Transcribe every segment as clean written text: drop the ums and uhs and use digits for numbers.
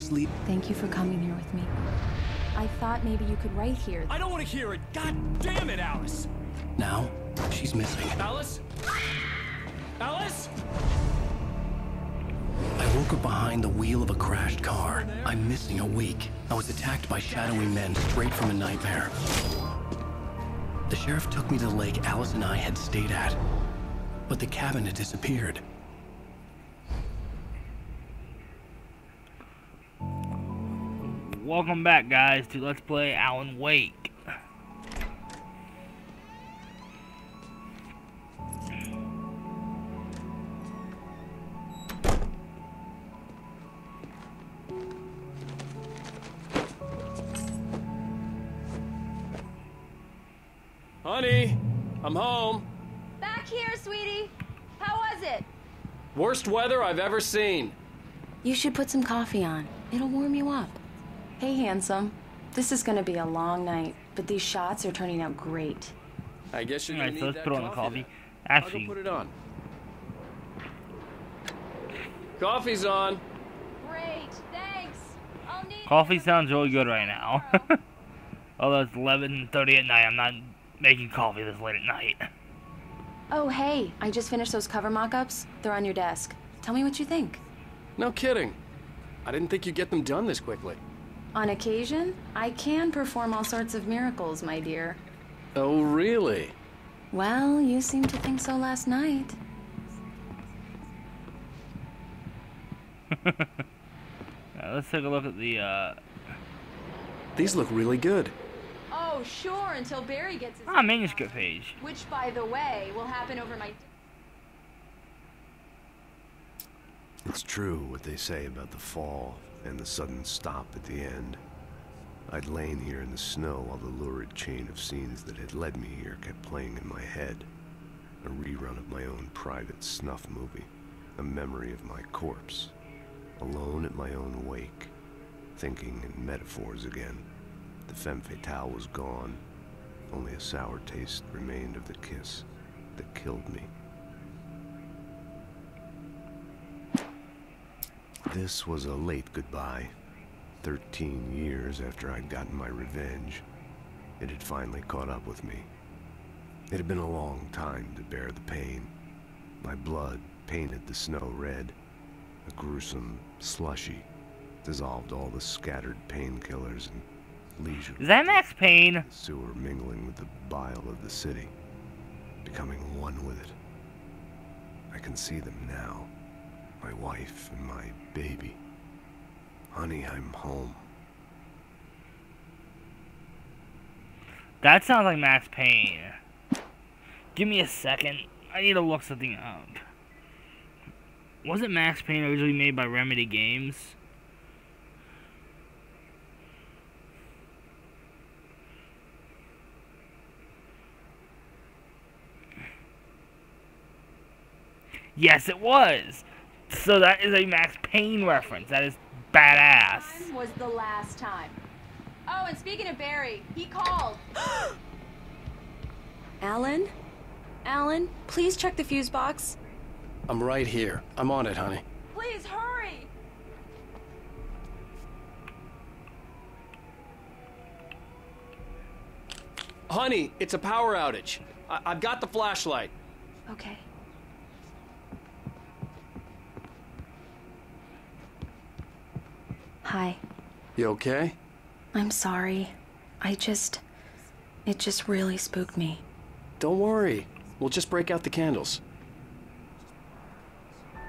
Sleep. Thank you for coming here with me. I thought maybe you could write here. I don't want to hear it. God damn it, Alice. Now, she's missing. Alice? Alice? I woke up behind the wheel of a crashed car. I'm missing a week. I was attacked by shadowy men straight from a nightmare. The sheriff took me to the lake Alice and I had stayed at, but the cabin had disappeared. Welcome back, guys, to Let's Play Alan Wake. Honey, I'm home. Back here, sweetie. How was it? Worst weather I've ever seen. You should put some coffee on. It'll warm you up. Hey, handsome. This is gonna be a long night, but these shots are turning out great. I guess you're gonna Alright, need so let's that put on the coffee. coffee. I'll Actually, go put it on. Coffee's on. Great, thanks. I'll need coffee sounds really good right now. Although it's 11:30 at night, I'm not making coffee this late at night. Oh, hey, I just finished those cover mock-ups. They're on your desk. Tell me what you think. No kidding. I didn't think you'd get them done this quickly. On occasion, I can perform all sorts of miracles, my dear. Oh, really? Well, you seemed to think so last night. Let's take a look at the, These look really good. Oh, sure, until Barry gets his... manuscript page. Which, by the way, will happen over my... It's true what they say about the fall and the sudden stop at the end. I'd lain here in the snow while the lurid chain of scenes that had led me here kept playing in my head. A rerun of my own private snuff movie. A memory of my corpse. Alone at my own wake. Thinking in metaphors again. The femme fatale was gone. Only a sour taste remained of the kiss that killed me. This was a late goodbye. 13 years after I'd gotten my revenge, it had finally caught up with me. It had been a long time to bear the pain. My blood painted the snow red. A gruesome slushy dissolved all the scattered painkillers and leisure. Is that Max Payne? Sewer mingling with the bile of the city, becoming one with it. I can see them now. My wife and my baby. Honey, I'm home. That sounds like Max Payne. Give me a second. I need to look something up. Wasn't Max Payne originally made by Remedy Games? Yes, it was. So that is a Max Payne reference. That is badass. Time was the last time. Oh, and speaking of Barry, he called. Alan? Alan, please check the fuse box. I'm right here. I'm on it, honey. Please hurry. Honey, it's a power outage. I've got the flashlight. Okay. Hi. You okay? I'm sorry. It just really spooked me. Don't worry. We'll just break out the candles.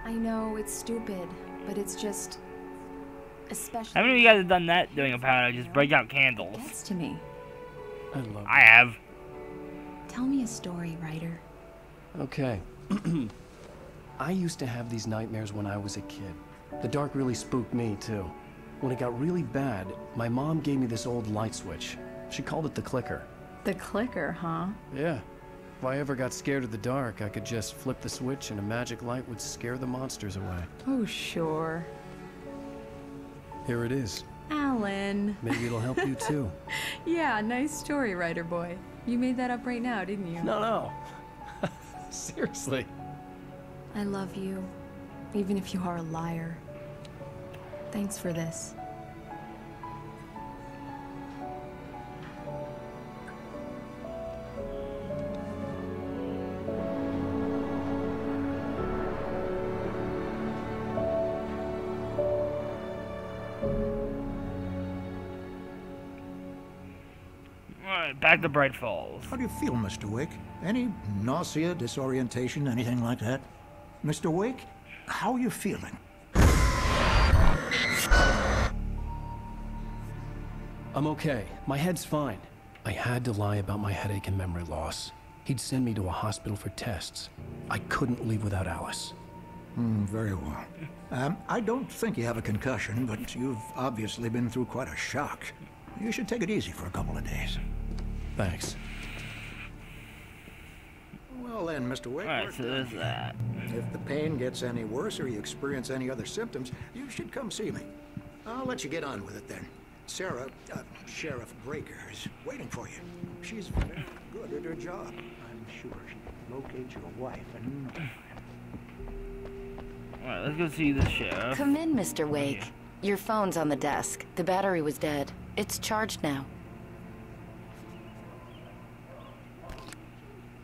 I know it's stupid, but it's just... Especially... How many of you guys have done that doing a power outage? Just break out candles. It gets to me. I love I have. Tell me a story, writer. Okay. I used to have these nightmares when I was a kid. The dark really spooked me, too. When it got really bad, my mom gave me this old light switch. She called it the clicker. The clicker, huh? Yeah. If I ever got scared of the dark, I could just flip the switch and a magic light would scare the monsters away. Oh, sure. Here it is. Alan. Maybe it'll help you, too. Yeah, nice story, writer boy. You made that up right now, didn't you? No. Seriously. I love you, even if you are a liar. Thanks for this. Alright, back to Bright Falls. How do you feel, Mr. Wake? Any nausea, disorientation, anything like that? Mr. Wake, how are you feeling? I'm okay. My head's fine. I had to lie about my headache and memory loss. He'd send me to a hospital for tests. I couldn't leave without Alice. Very well. I don't think you have a concussion, but you've obviously been through quite a shock. You should take it easy for a couple of days. Thanks. Well then, Mr. Wake, Alright, so there's that. if the pain gets any worse or you experience any other symptoms, you should come see me. I'll let you get on with it then. Sarah, Sheriff Breaker, is waiting for you. She's very good at her job. I'm sure she'll locate your wife and... Alright, let's go see the sheriff. Come in, Mr. Wake. Okay. Your phone's on the desk. The battery was dead. It's charged now.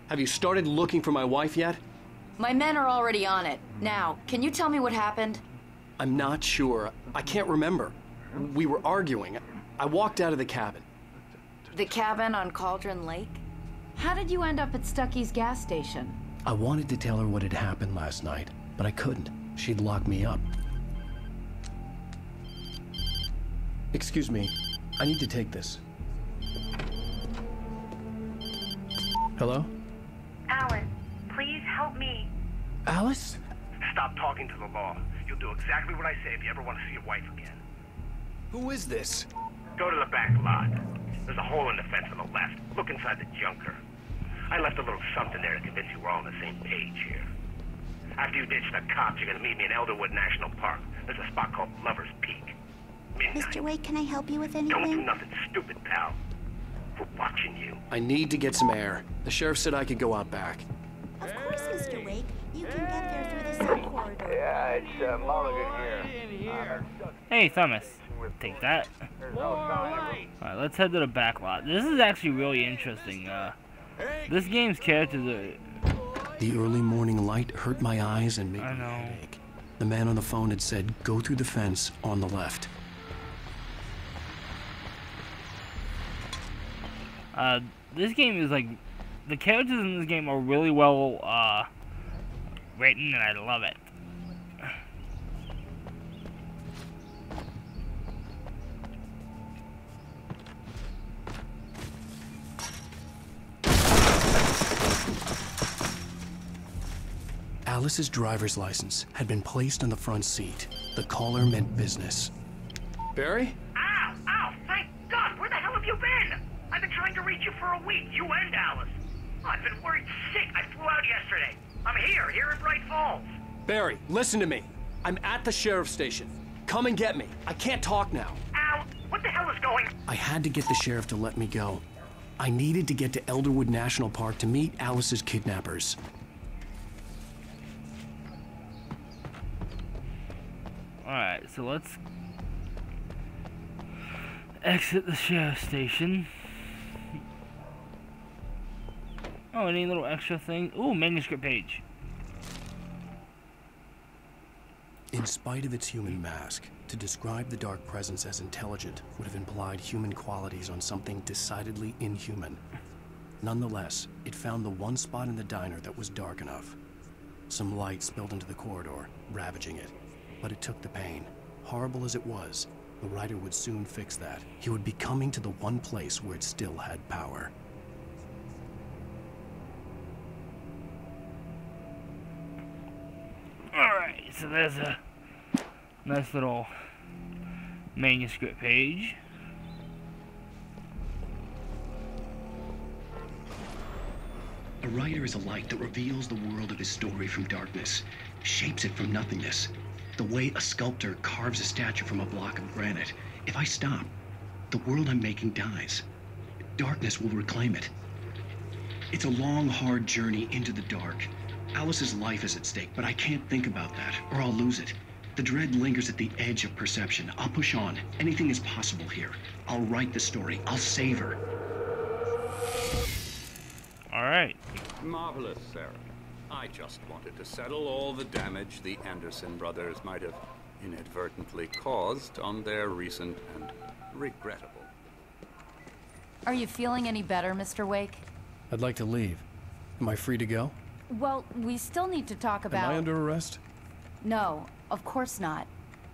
Have you started looking for my wife yet? My men are already on it. Now, can you tell me what happened? I'm not sure. I can't remember. We were arguing. I walked out of the cabin. The cabin on Cauldron Lake? How did you end up at Stucky's gas station? I wanted to tell her what had happened last night, but I couldn't. She'd locked me up. Excuse me. I need to take this. Hello? Alan, please help me. Alice? Stop talking to the law. You'll do exactly what I say if you ever want to see your wife again. Who is this? Go to the back lot. There's a hole in the fence on the left. Look inside the junker. I left a little something there to convince you we're all on the same page here. After you ditch the cops, you're gonna meet me in Elderwood National Park. There's a spot called Lover's Peak. Midnight. Mr. Wake, can I help you with anything? Don't do nothing stupid, pal. We're watching you. I need to get some air. The sheriff said I could go out back. Of course, Mr. Wake. You can get there through the sub corridor. Yeah, it's Mulligan here. Hey, Thomas. Take that. Alright, let's head to the back lot. This is actually really interesting. This game's characters are... The early morning light hurt my eyes and made I me know. headache. The man on the phone had said, go through the fence on the left. This game is like... The characters in this game are really well, written, and I love it. Alice's driver's license had been placed on the front seat. The caller meant business. Barry? Ow! Ow! Thank God! Where the hell have you been? I've been trying to reach you for a week, you and Alice. I've been worried sick. I flew out yesterday. I'm here in Bright Falls. Barry, listen to me. I'm at the sheriff's station. Come and get me. I can't talk now. Al, what the hell is going... I had to get the sheriff to let me go. I needed to get to Elderwood National Park to meet Alice's kidnappers. Alright, so let's exit the sheriff's station. Oh, any little extra thing? Ooh, manuscript page. In spite of its human mask, to describe the Dark Presence as intelligent would have implied human qualities on something decidedly inhuman. Nonetheless, it found the one spot in the diner that was dark enough. Some light spilled into the corridor, ravaging it. But it took the pain. Horrible as it was, the writer would soon fix that. He would be coming to the one place where it still had power. Alright, so there's a nice little manuscript page. A writer is a light that reveals the world of his story from darkness, shapes it from nothingness. The way a sculptor carves a statue from a block of granite. If I stop, the world I'm making dies. Darkness will reclaim it. It's a long, hard journey into the dark. Alice's life is at stake, but I can't think about that, or I'll lose it. The dread lingers at the edge of perception. I'll push on. Anything is possible here. I'll write the story. I'll save her. Alright. Marvelous, Sarah. I just wanted to settle all the damage the Anderson brothers might have inadvertently caused on their recent and regrettable. Are you feeling any better, Mr. Wake? I'd like to leave. Am I free to go? Well, we still need to talk about... Am I under arrest? No, of course not.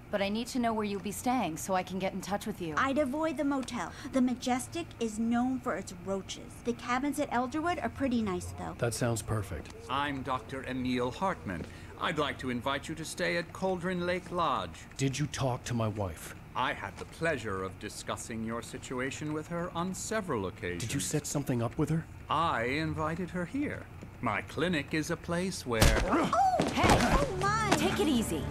But I need to know where you'll be staying so I can get in touch with you. I'd avoid the motel. The Majestic is known for its roaches. The cabins at Elderwood are pretty nice, though. That sounds perfect. I'm Dr. Emil Hartman. I'd like to invite you to stay at Cauldron Lake Lodge. Did you talk to my wife? I had the pleasure of discussing your situation with her on several occasions. Did you set something up with her? I invited her here. My clinic is a place where... Oh! Hey! Oh, my! Take it easy.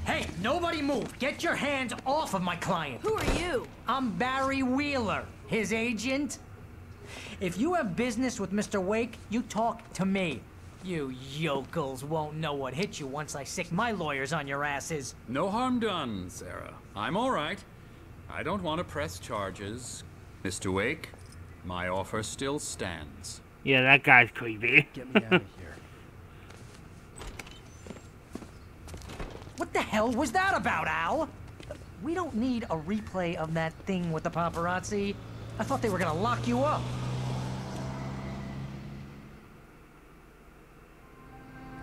Hey, nobody move! Get your hands off of my client! Who are you? I'm Barry Wheeler, his agent. If you have business with Mr. Wake, you talk to me. You yokels won't know what hit you once I sick my lawyers on your asses. No harm done, Sarah. I'm all right. I don't want to press charges. Mr. Wake, my offer still stands. Yeah, that guy's creepy. Get me out of here. What the hell was that about, Al? We don't need a replay of that thing with the paparazzi. I thought they were gonna lock you up.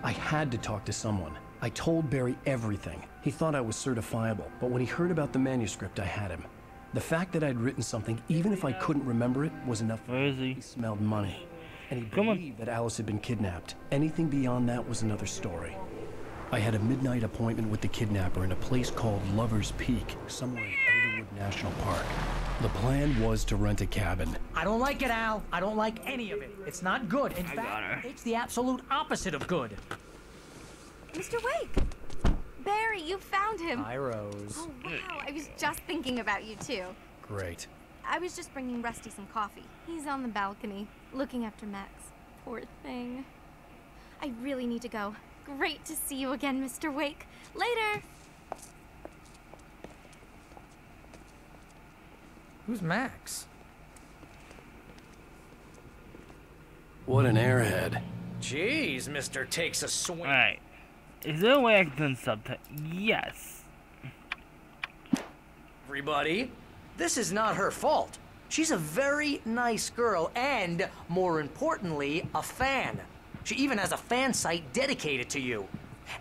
I had to talk to someone. I told Barry everything. He thought I was certifiable, but when he heard about the manuscript, I had him. The fact that I'd written something, even if I couldn't remember it, was enough. Where is he? He smelled money. And he believed that Alice had been kidnapped. Anything beyond that was another story. I had a midnight appointment with the kidnapper in a place called Lover's Peak, somewhere in Elderwood National Park. The plan was to rent a cabin. I don't like it, Al. I don't like any of it. It's not good. In fact, it's the absolute opposite of good. Mr. Wake! Barry, you found him. Hi, Rose. Oh, wow. I was just thinking about you, too. Great. I was just bringing Rusty some coffee. He's on the balcony, looking after Max. Poor thing. I really need to go. Great to see you again, Mr. Wake. Later! Who's Max? What an airhead. Jeez, Mr. Takes a swing. Alright. Is there a way I can turn subtitles? Yes. Everybody, this is not her fault. She's a very nice girl and, more importantly, a fan. She even has a fan site dedicated to you.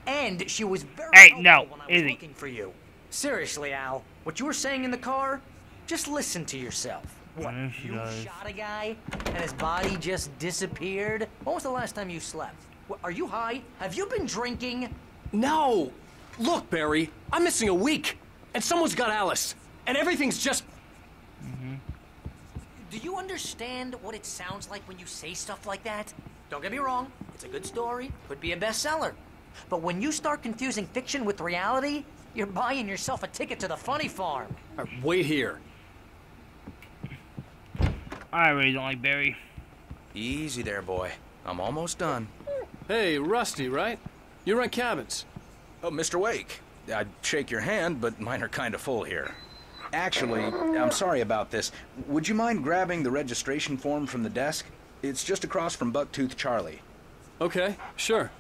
And she was very helpful when I was looking for you. Seriously, Al, what you were saying in the car, just listen to yourself. What, you shot a guy and his body just disappeared? When was the last time you slept? What, are you high? Have you been drinking? No! Look, Barry, I'm missing a week. And someone's got Alice. And everything's just... Do you understand what it sounds like when you say stuff like that? Don't get me wrong, it's a good story, could be a bestseller. But when you start confusing fiction with reality, you're buying yourself a ticket to the funny farm. Wait here. I really don't like Barry. Easy there, boy. I'm almost done. Hey, Rusty, right? You rent cabins. Oh, Mr. Wake. I'd shake your hand, but mine are kind of full here. Actually, I'm sorry about this. Would you mind grabbing the registration form from the desk? It's just across from Bucktooth Charlie. Okay, sure.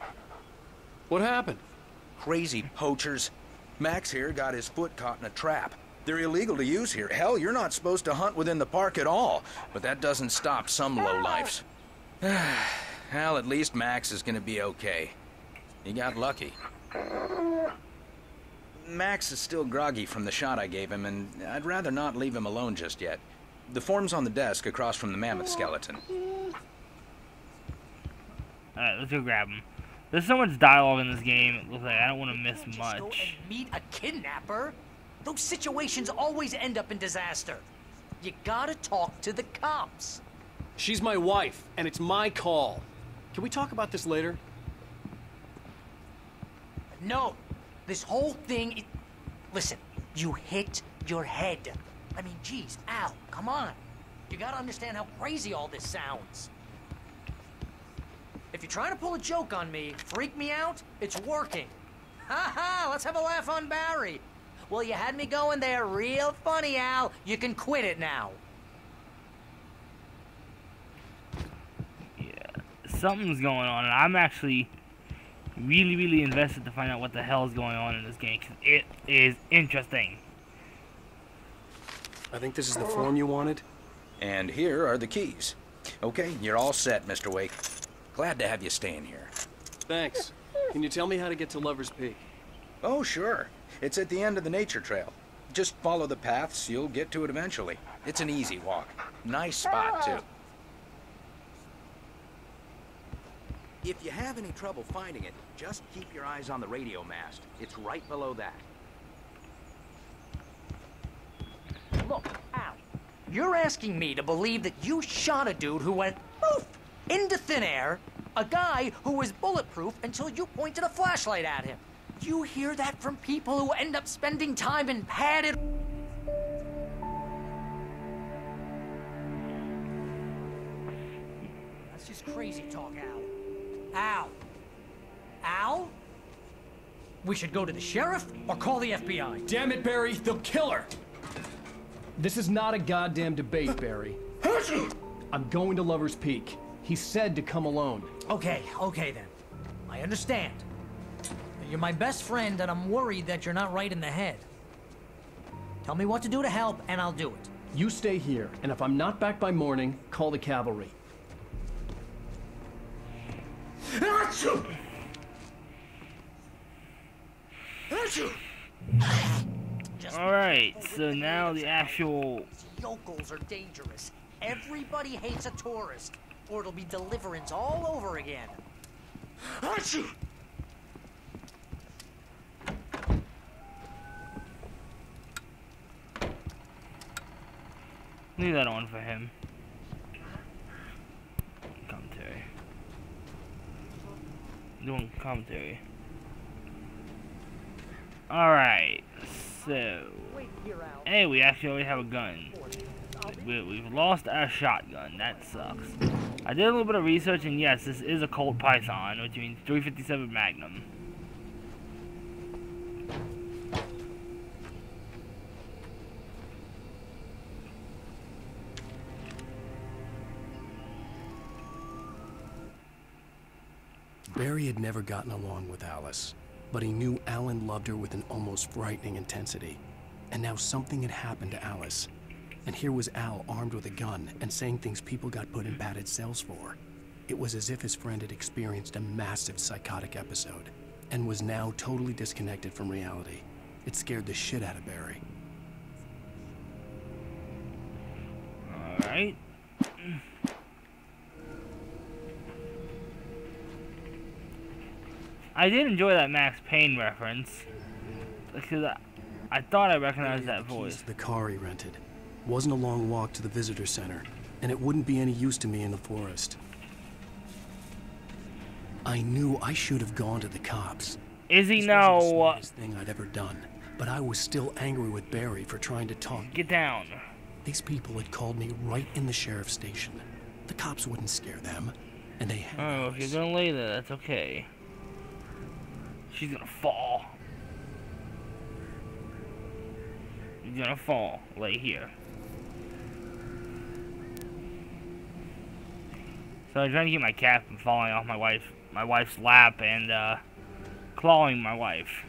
What happened? Crazy poachers. Max here got his foot caught in a trap. They're illegal to use here. Hell, you're not supposed to hunt within the park at all. But that doesn't stop some lowlifes. Well, at least Max is gonna be okay. He got lucky. Max is still groggy from the shot I gave him, and I'd rather not leave him alone just yet. The form's on the desk across from the mammoth skeleton. Alright, let's go grab him. There's so much dialogue in this game, it looks like I don't want to miss much. Go and meet a kidnapper? Those situations always end up in disaster. You gotta talk to the cops. She's my wife, and it's my call. Can we talk about this later? No. This whole thing... Listen, you hit your head. I mean, geez, Al, come on. You gotta understand how crazy all this sounds. If you're trying to pull a joke on me, freak me out, it's working. Ha ha, let's have a laugh on Barry. Well, you had me going there real funny, Al. You can quit it now. Yeah, something's going on, and I'm actually Really invested to find out what the hell is going on in this game, 'cause it is interesting. I think this is the form you wanted. And here are the keys. Okay, you're all set, Mr. Wake. Glad to have you staying here. Thanks. Can you tell me how to get to Lover's Peak? Oh, sure. It's at the end of the nature trail. Just follow the paths, you'll get to it eventually. It's an easy walk. Nice spot, too. If you have any trouble finding it, just keep your eyes on the radio mast. It's right below that. Look, Al, you're asking me to believe that you shot a dude who went poof into thin air, a guy who was bulletproof until you pointed a flashlight at him. You hear that from people who end up spending time in padded... That's just crazy talk, Al. Al? Al? We should go to the sheriff or call the FBI. Damn it, Barry, they'll kill her! This is not a goddamn debate, Barry. I'm going to Lover's Peak. He said to come alone. Okay then. I understand. You're my best friend, and I'm worried that you're not right in the head. Tell me what to do to help, and I'll do it. You stay here, and if I'm not back by morning, call the cavalry. Alright, so now the actual... Yokels are dangerous. Everybody hates a tourist, or it'll be Deliverance all over again. Leave that on for him. Commentary. Doing commentary. Alright, so... Hey, we actually already have a gun. We've lost our shotgun. That sucks. I did a little bit of research, and yes, this is a Colt Python, which means 357 Magnum. Barry had never gotten along with Alice, but he knew Alan loved her with an almost frightening intensity. And now something had happened to Alice. And here was Al armed with a gun and saying things people got put in padded cells for. It was as if his friend had experienced a massive psychotic episode and was now totally disconnected from reality. It scared the shit out of Barry. Alright. I did enjoy that Max Payne reference, because I thought I recognized that voice. The car he rented. Wasn't a long walk to the visitor center, and it wouldn't be any use to me in the forest. I knew I should have gone to the cops. Izzy, no. This was the no. smartest thing I'd ever done, but I was still angry with Barry for trying to talk. Get down. These people had called me right in the sheriff's station. The cops wouldn't scare them, and they had. Oh, if you're gonna lay there, that's okay. She's gonna fall. You're gonna fall. Lay here. So I'm trying to keep my cat from falling off my wife's lap and clawing my wife.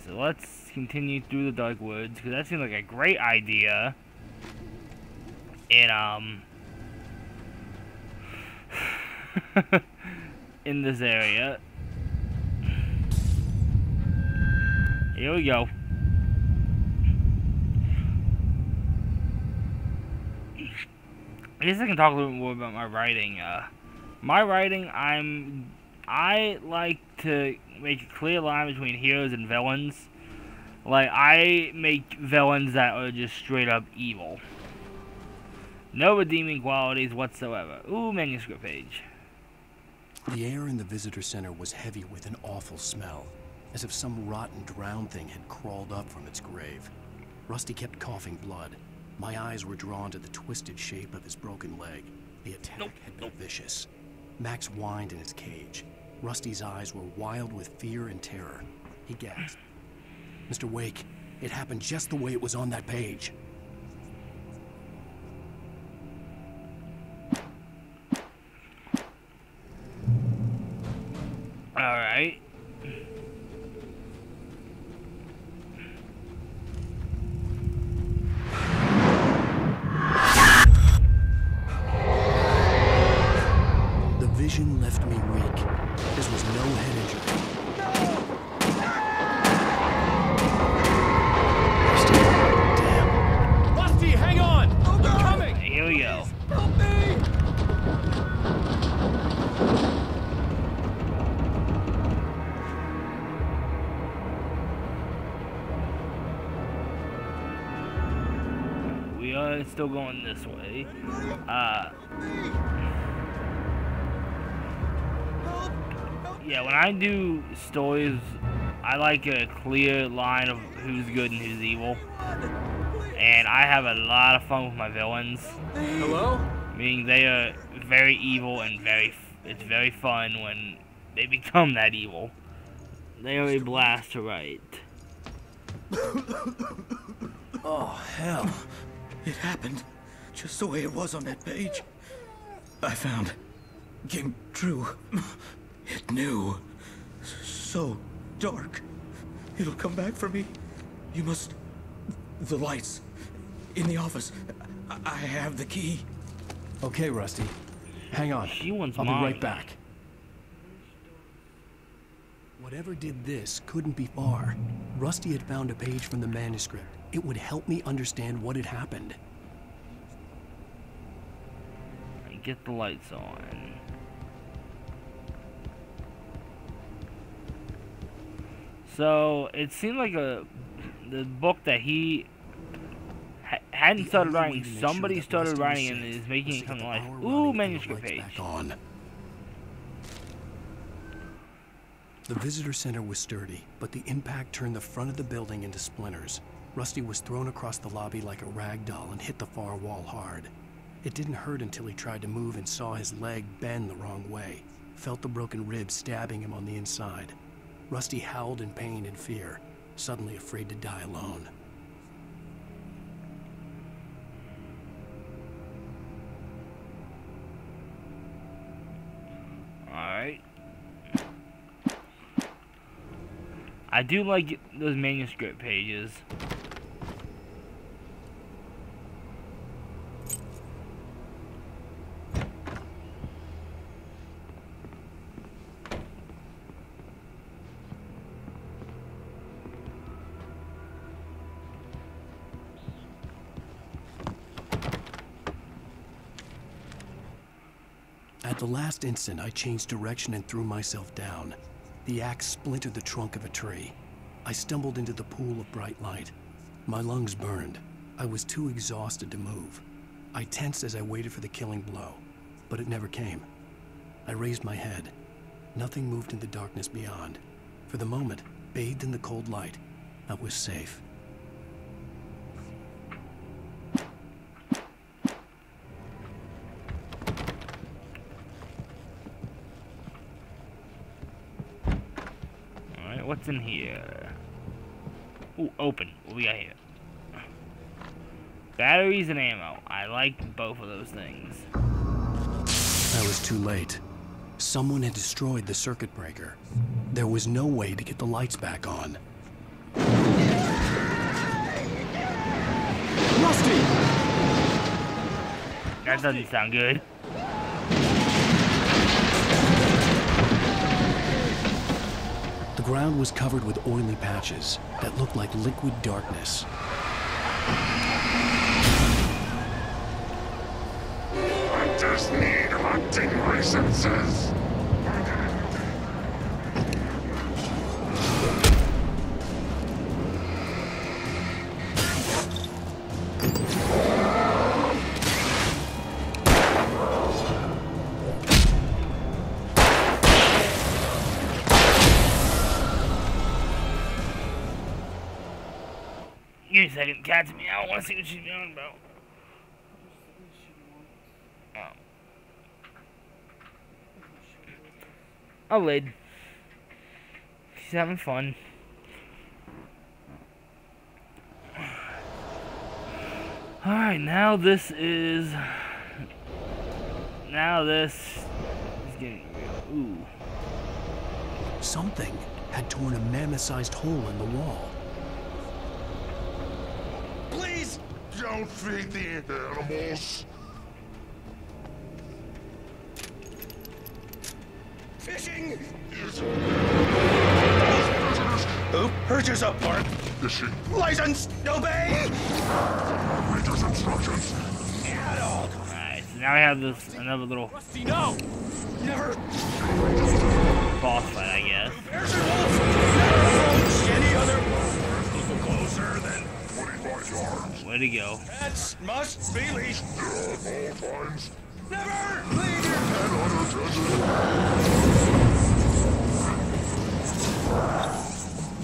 So let's continue through the dark woods, because that seems like a great idea. And in this area. Here we go. I guess I can talk a little bit more about my writing. My writing, I like to make a clear line between heroes and villains. Like, I make villains that are just straight up evil. No redeeming qualities whatsoever. Ooh, manuscript page. The air in the visitor center was heavy with an awful smell, as if some rotten drowned thing had crawled up from its grave. Rusty kept coughing blood. My eyes were drawn to the twisted shape of his broken leg. The attack had been vicious. Max whined in his cage. Rusty's eyes were wild with fear and terror. He gasped. Mr. Wake, it happened just the way it was on that page. Alright. The vision left me weak. There was no head injury. Damn. Rusty, hang on! I'm coming! Here we go. Help me! We are still going this way. Yeah, when I do stories, I like a clear line of who's good and who's evil. And I have a lot of fun with my villains. Hello? Meaning they are very evil and it's very fun when they become that evil. They are a blast to write. Oh, hell. It happened just the way it was on that page. I found came true. It knew. So dark. It'll come back for me. You must... The lights. In the office. I have the key. Okay, Rusty. Hang on. She wants I'll mine. be right back. Whatever did this couldn't be far. Rusty had found a page from the manuscript. It would help me understand what had happened. Get the lights on. So it seemed like the book that he hadn't started writing. Somebody started writing and is making it come to life. Ooh, manuscript page. The visitor center was sturdy, but the impact turned the front of the building into splinters. Rusty was thrown across the lobby like a rag doll and hit the far wall hard. It didn't hurt until he tried to move and saw his leg bend the wrong way, felt the broken ribs stabbing him on the inside. Rusty howled in pain and fear, suddenly afraid to die alone. Alright. I do like those manuscript pages. At the last instant, I changed direction and threw myself down. The axe splintered the trunk of a tree. I stumbled into the pool of bright light. My lungs burned. I was too exhausted to move. I tensed as I waited for the killing blow, but it never came. I raised my head. Nothing moved in the darkness beyond. For the moment, bathed in the cold light, I was safe. What's in here? Ooh, open. What we got here? Batteries and ammo. I like both of those things. I was too late. Someone had destroyed the circuit breaker. There was no way to get the lights back on. Rusty! That doesn't sound good. The ground was covered with oily patches that looked like liquid darkness. I just need hunting licenses. Give me a second, cat's me. I want to see what she's doing about. Oh, lid. She's having fun. Alright, now this is getting real. Ooh. Something had torn a mammoth-sized hole in the wall. Please don't feed the animals. Fishing! Who purchase a park? Fishing. License! Obey! Reader's instructions. Alright, so now I have this another little Rusty, no! Never! boss fight, I guess. Bears and wolves! Never approach any other... closer than 25 yards. Way to go. Pets must be leashed. At all times. Never leave your pet unattended.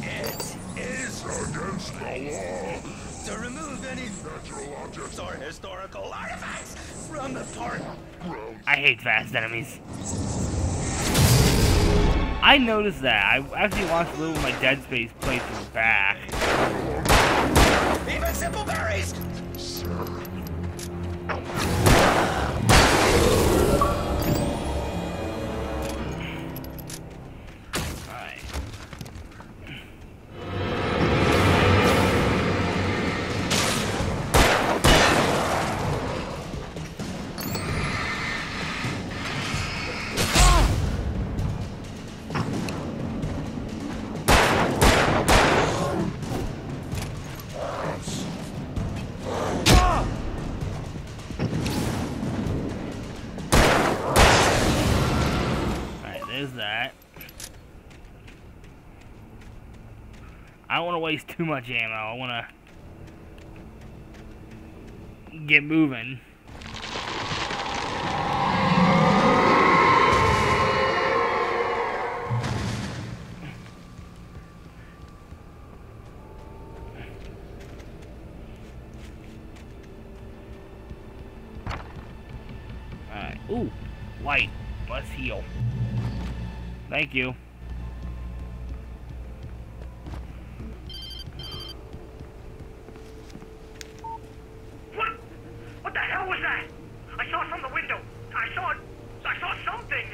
It is against the law to remove any natural objects or historical artifacts from the park. I hate fast enemies. I noticed that. I actually watched a little of my Dead Space playthrough back. Even simple berries! Alright. There's that. I don't want to waste too much ammo. I want to get moving. Alright. Ooh, light. Let's heal. Thank you. What the hell was that? I saw it from the window. I saw something.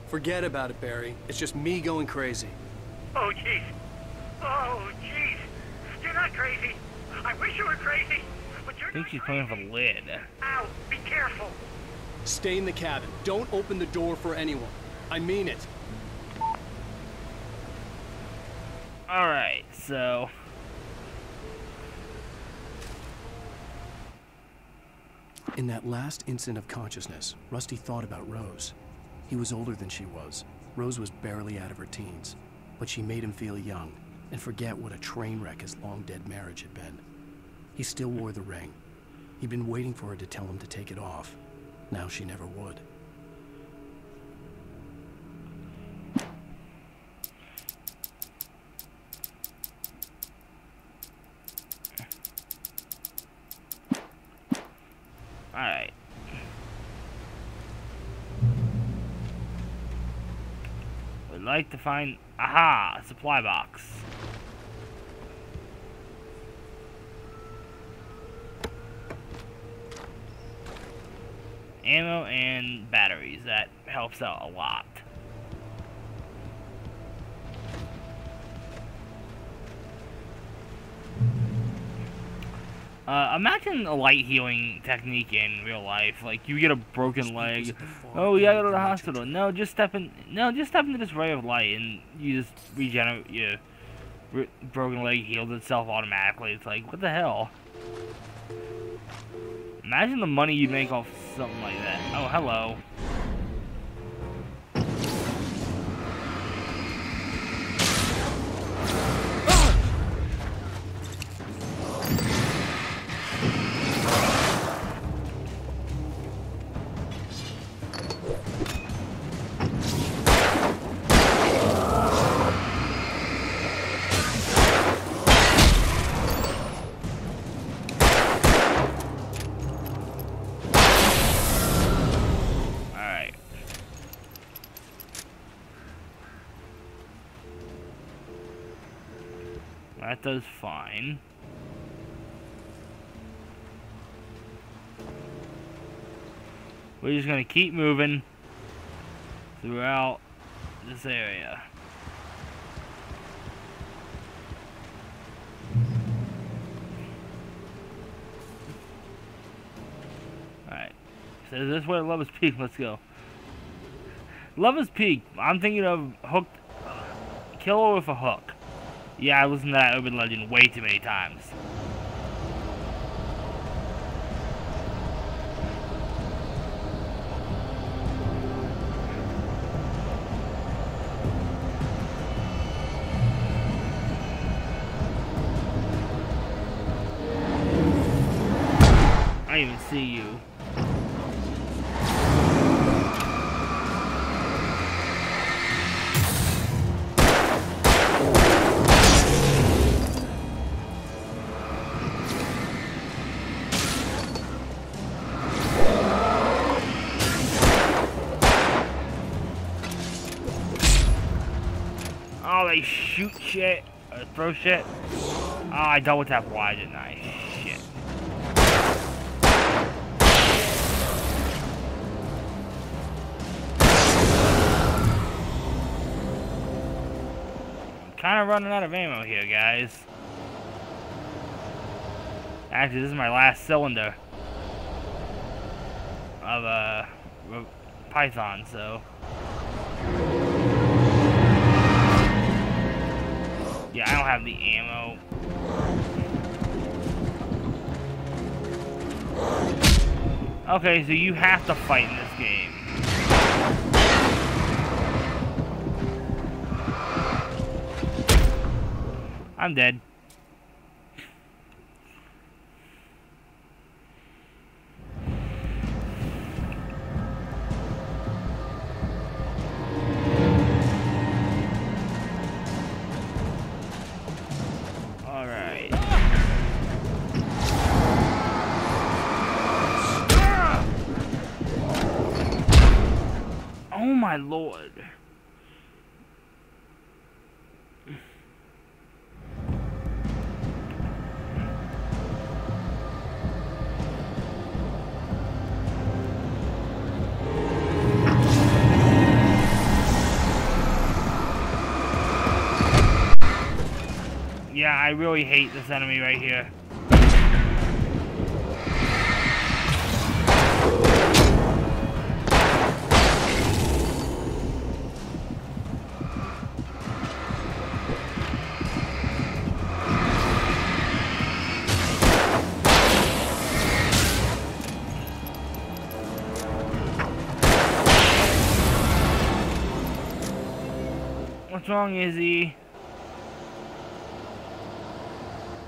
Forget about it, Barry. It's just me going crazy. Oh, jeez. Oh, jeez. You're not crazy. I wish you were crazy, but you're I think she's playing with a lid. Ow, be careful. Stay in the cabin. Don't open the door for anyone. I mean it. Alright, so... In that last instant of consciousness, Rusty thought about Rose. He was older than she was. Rose was barely out of her teens, but she made him feel young and forget what a train wreck his long-dead marriage had been. He still wore the ring. He'd been waiting for her to tell him to take it off. Now she never would. Alright. Would like to find... Aha! A supply box. Ammo and batteries. That helps out a lot. Imagine a light healing technique in real life. Like, you get a broken leg. Oh, you gotta go to the hospital. No, just step into this ray of light and you just regenerate. Your broken leg heals itself automatically. It's like, what the hell? Imagine the money you'd make off something like that. Oh, hello. That does fine. We're just gonna keep moving throughout this area. Alright. So this way to Lover's Peak, let's go. Lover's Peak, I'm thinking of hooked. Killer with a hook. Yeah, I listened to that urban legend way too many times. I didn't even see you. Oh, they shoot shit, or throw shit. Oh, I double tap Y, didn't I? Shit. I'm kind of running out of ammo here, guys. Actually, this is my last cylinder of Python, so. Yeah, I don't have the ammo. Okay, so you have to fight in this game. I'm dead. Oh my lord. Yeah, I really hate this enemy right here. What's wrong, Izzy?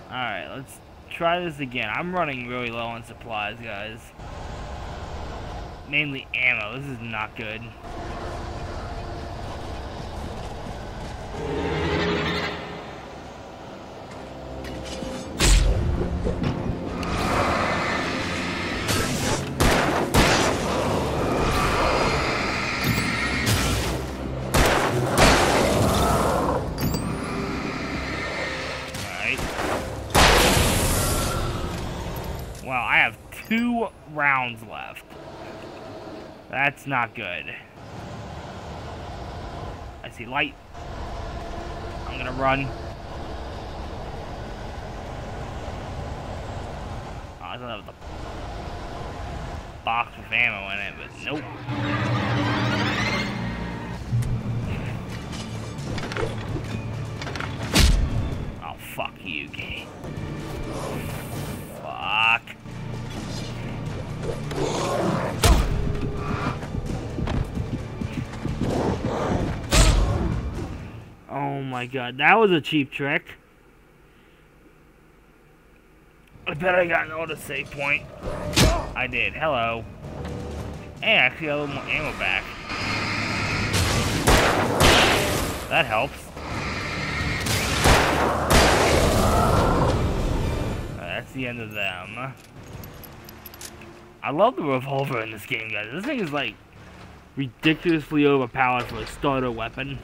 Alright, let's try this again. I'm running really low on supplies, guys. Mainly ammo. This is not good. Well, I have 2 rounds left. That's not good. I see light. I'm gonna run. Oh, I thought that was a box with ammo in it, but nope. Oh, fuck you, game. Fuck. Oh my god, that was a cheap trick. I bet I got an auto save point. I did. Hello. Hey, I actually got a little more ammo back. That helps. That's the end of them. I love the revolver in this game, guys. This thing is like ridiculously overpowered for a starter weapon.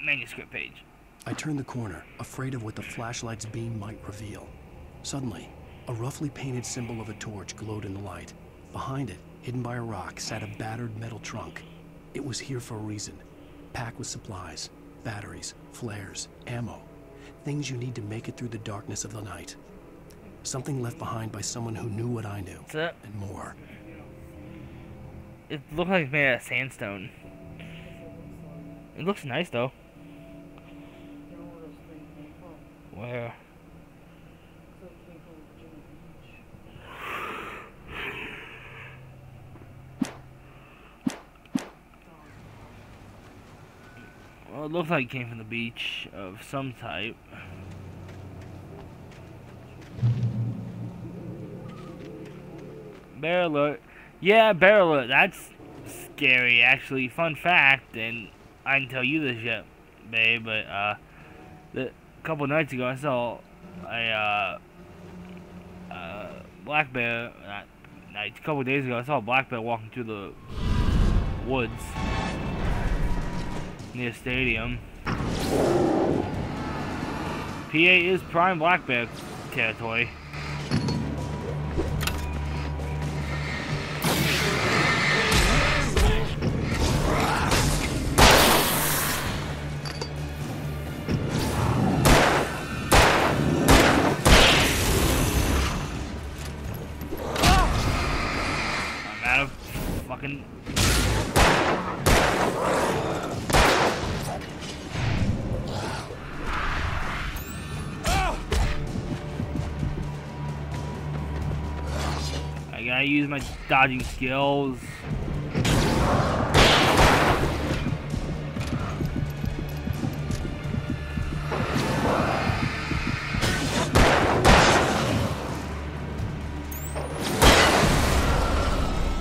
manuscript page. I turned the corner, afraid of what the flashlight's beam might reveal. Suddenly, a roughly painted symbol of a torch glowed in the light. Behind it, hidden by a rock, sat a battered metal trunk. It was here for a reason. Packed with supplies, batteries, flares, ammo. Things you need to make it through the darkness of the night. Something left behind by someone who knew what I knew, and more. It looked like it's made out of sandstone. It looks nice, though. Where? Well, it looks like it came from the beach of some type. Bear alert. Yeah, bear alert. That's scary, actually. Fun fact, and I didn't tell you this yet, babe, but a couple nights ago I saw a black bear. A couple days ago I saw a black bear walking through the woods near the stadium. PA is prime black bear territory. I'm out of fucking... I gotta use my dodging skills.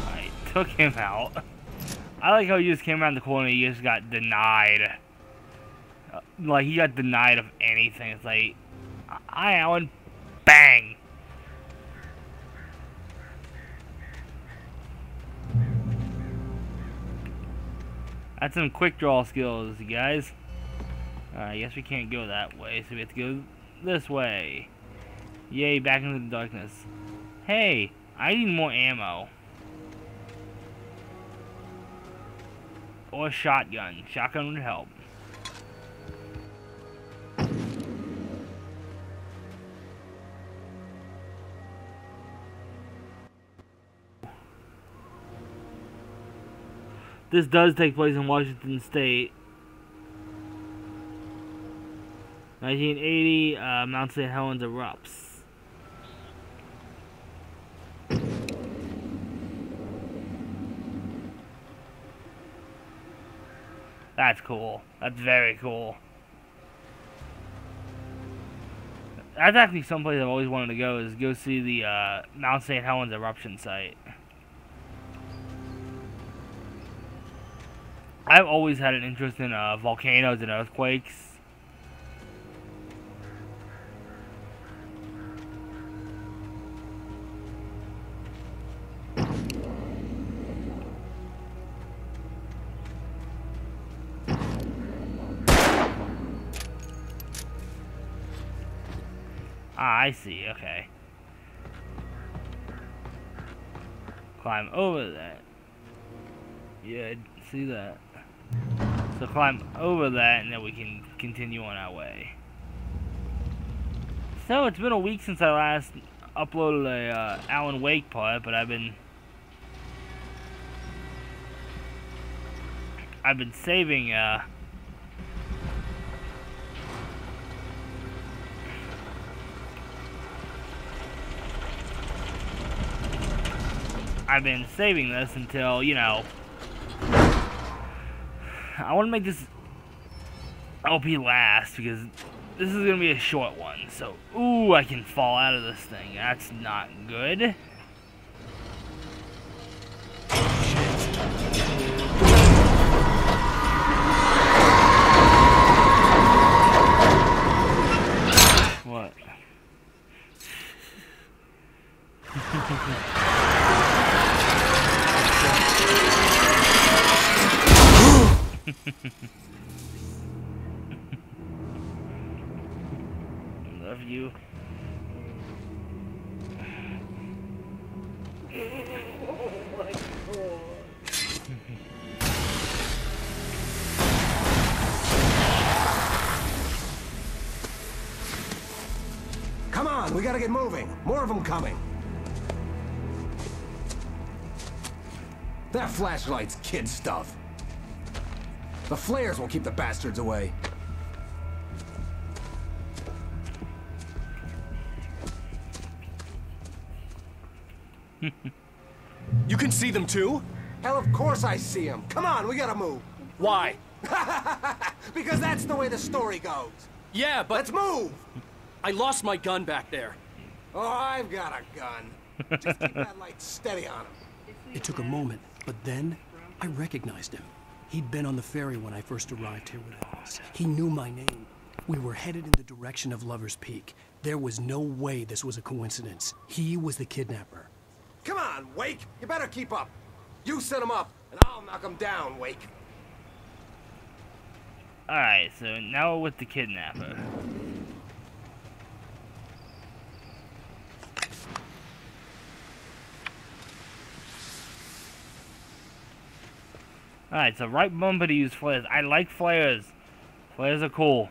I took him out. I like how he just came around the corner and he just got denied. Like, he got denied of anything. It's like, hi, Alan. Bang! That's some quick draw skills, you guys. I guess we can't go that way, so we have to go this way. Yay, back into the darkness. Hey, I need more ammo. Or a shotgun. Shotgun would help. This does take place in Washington State. 1980, Mount St. Helens erupts. That's cool. That's very cool. That's actually someplace I've always wanted to go, is go see the Mount St. Helens eruption site. I've always had an interest in volcanoes and earthquakes. Ah, I see, okay. Climb over that. Yeah, I see that. So climb over that and then we can continue on our way. So it's been a week since I last uploaded a Alan Wake part, but I've been saving this until, you know, I want to make this LP last because this is going to be a short one. So, ooh, I can fall out of this thing. That's not good. What? of you. Oh my god. Come on, we gotta get moving. More of them coming. That flashlight's kid stuff. The flares will keep the bastards away. You can see them too? Hell, of course I see them. Come on, we gotta move. Why? Because that's the way the story goes. Yeah, but... Let's move! I lost my gun back there. Oh, I've got a gun. Just keep that light steady on him. It took a moment, but then I recognized him. He'd been on the ferry when I first arrived here with Alice. He knew my name. We were headed in the direction of Lover's Peak. There was no way this was a coincidence. He was the kidnapper. Come on, Wake. You better keep up. You set him up, and I'll knock him down, Wake. Alright, so now we're with the kidnapper. Alright, so right bumper to use flares. I like flares. Flares are cool.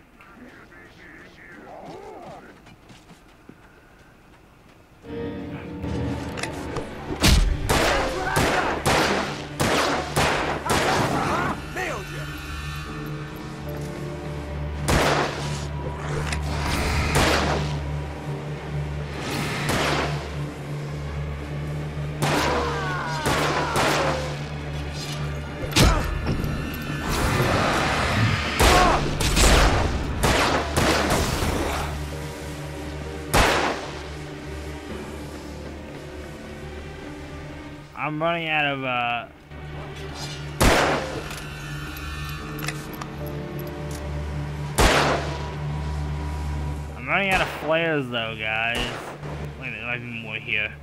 Nailed you! I'm running out of, I'm running out of flares though, guys. Wait a minute, there might be more here.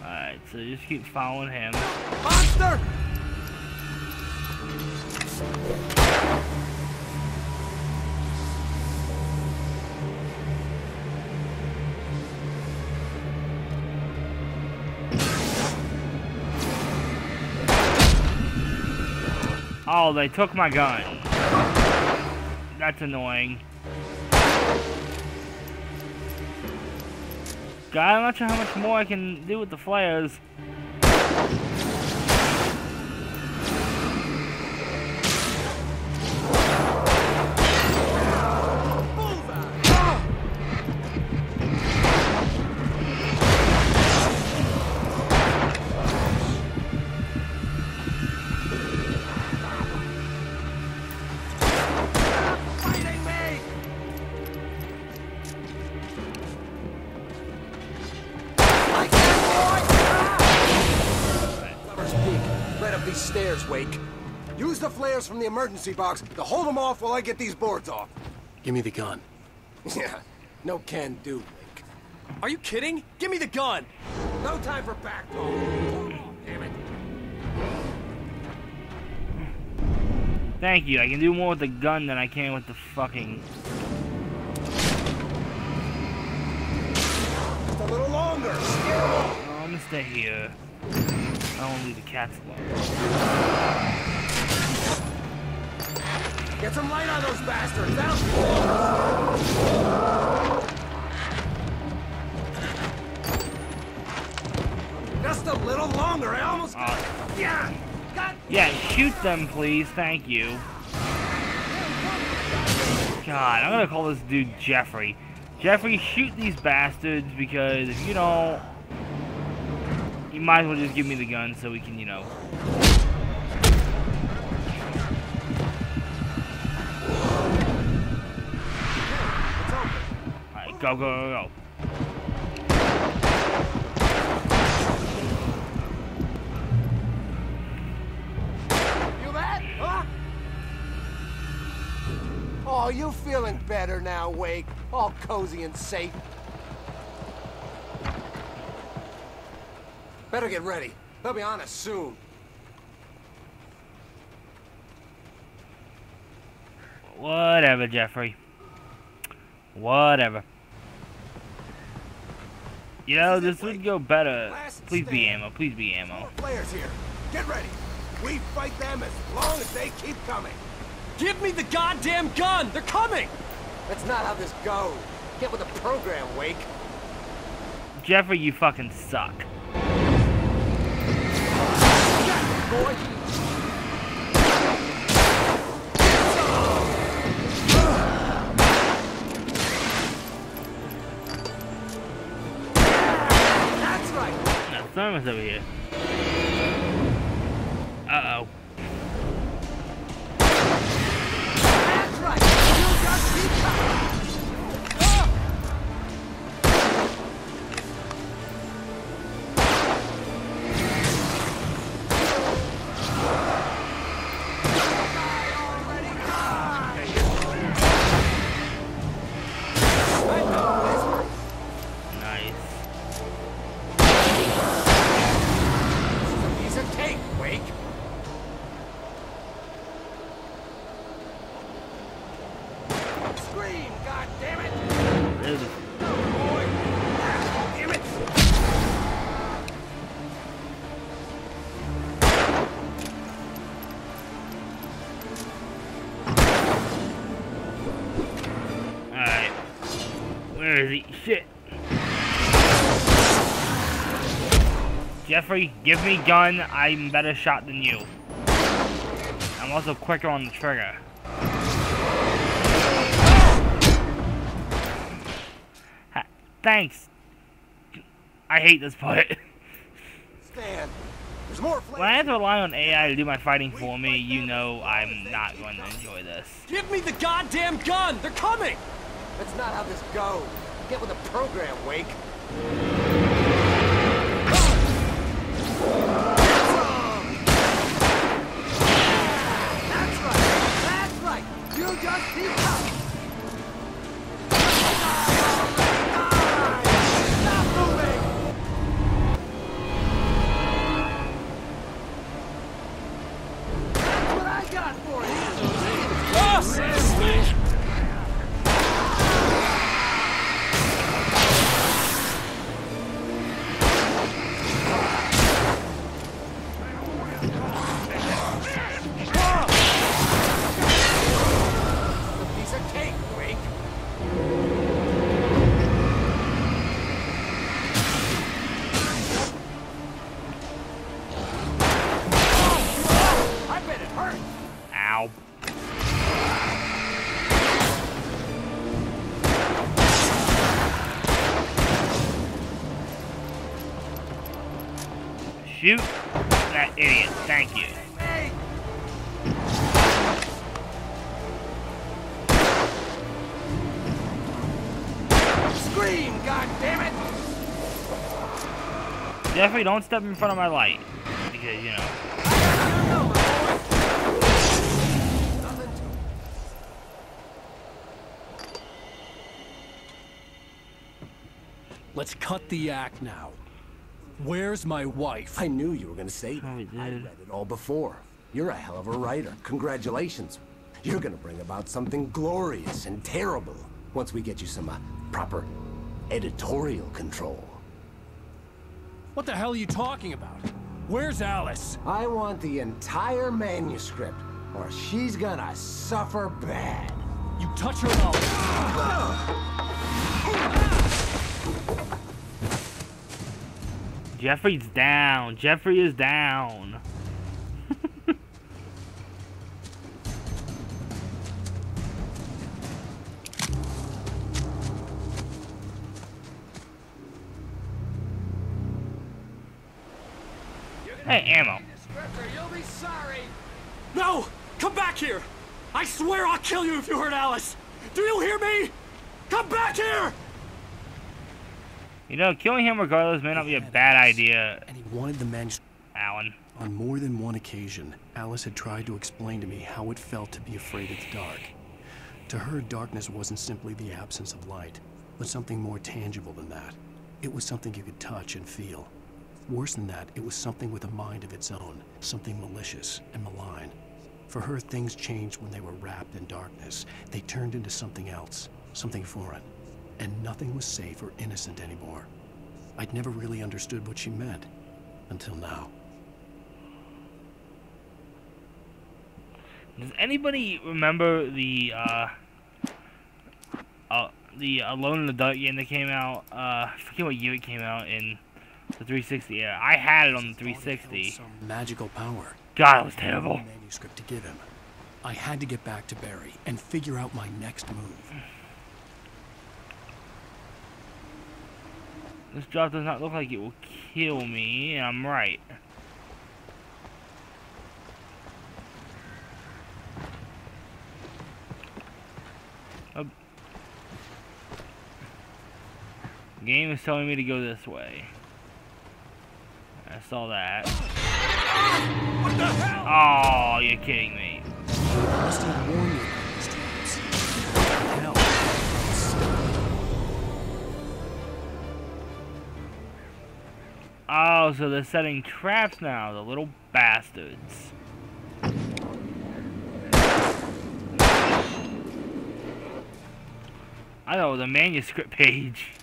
Alright, so just keep following him. Monster! Oh, they took my gun. That's annoying. God, I'm not sure how much more I can do with the flares. Stairs, Wake. Use the flares from the emergency box to hold them off while I get these boards off. Give me the gun. Yeah, no can do, Wake. Are you kidding? Give me the gun! No time for back talk. Damn it. Thank you, I can do more with the gun than I can with the fucking... Just a little longer. Oh, I'm gonna stay here. I don't want to leave the cats alone. Get some light on those bastards. That'll... Just a little longer. I almost... Yeah! God. Yeah, shoot them, please. Thank you. God, I'm gonna call this dude Jeffrey. Jeffrey, shoot these bastards, because if you don't... You might as well just give me the gun so we can, you know... Alright, go, go, go, go. Feel that? Huh? Oh, Oh, you feeling better now, Wake? All cozy and safe. Better get ready. They'll be on us soon. Whatever, Jeffrey. Whatever. You know, this would go better. Please be ammo. Please be ammo. Players here. Get ready. We fight them as long as they keep coming. Give me the goddamn gun! They're coming! That's not how this goes. Get with the program, Wake. Jeffrey, you fucking suck. Boy. That's right. No, Thermos over here. Uh-oh. That's right. You just keep coming. Where is he? Shit. Jeffrey, give me gun. I'm better shot than you. I'm also quicker on the trigger. Thanks. I hate this part. Stand. There's more when I have to rely on AI to do my fighting for me, you know I'm not going to enjoy this. Give me the goddamn gun! They're coming! That's not how this goes. Get with the program, Wake. That's right. That's right. You just keep coming. Stop moving. That's what I got for you. Ow. Shoot that idiot. Thank you. Scream, goddammit! Jeffrey, don't step in front of my light. Because, you know. Let's cut the act now. Where's my wife? I knew you were gonna say that. Oh, I read it all before. You're a hell of a writer. Congratulations. You're gonna bring about something glorious and terrible once we get you some proper editorial control. What the hell are you talking about? Where's Alice? I want the entire manuscript, or she's gonna suffer bad. You touch her now. Jeffrey's down. Jeffrey is down. Hey, ammo. You'll be sorry. No! Come back here! I swear I'll kill you if you hurt Alice! Do you hear me? Come back here! You know, killing him regardless may not be a bad idea. And he wanted the manuscript. Alan. On more than one occasion, Alice had tried to explain to me how it felt to be afraid of the dark. To her, darkness wasn't simply the absence of light, but something more tangible than that. It was something you could touch and feel. Worse than that, it was something with a mind of its own, something malicious and malign. For her, things changed when they were wrapped in darkness. They turned into something else, something foreign. And nothing was safe or innocent anymore. I'd never really understood what she meant, until now. Does anybody remember the Alone in the Dark game that came out? I forget what year it came out in the 360 era. I had it on the 360. Some magical power. God, it was terrible. Manuscript to give him. I had to get back to Barry and figure out my next move. This drop does not look like it will kill me, and I'm right. The game is telling me to go this way. I saw that. What the hell? Oh, you're kidding me. I must have warned you about these traps. Hell. Oh, so they're setting traps now, the little bastards. I know, the manuscript page.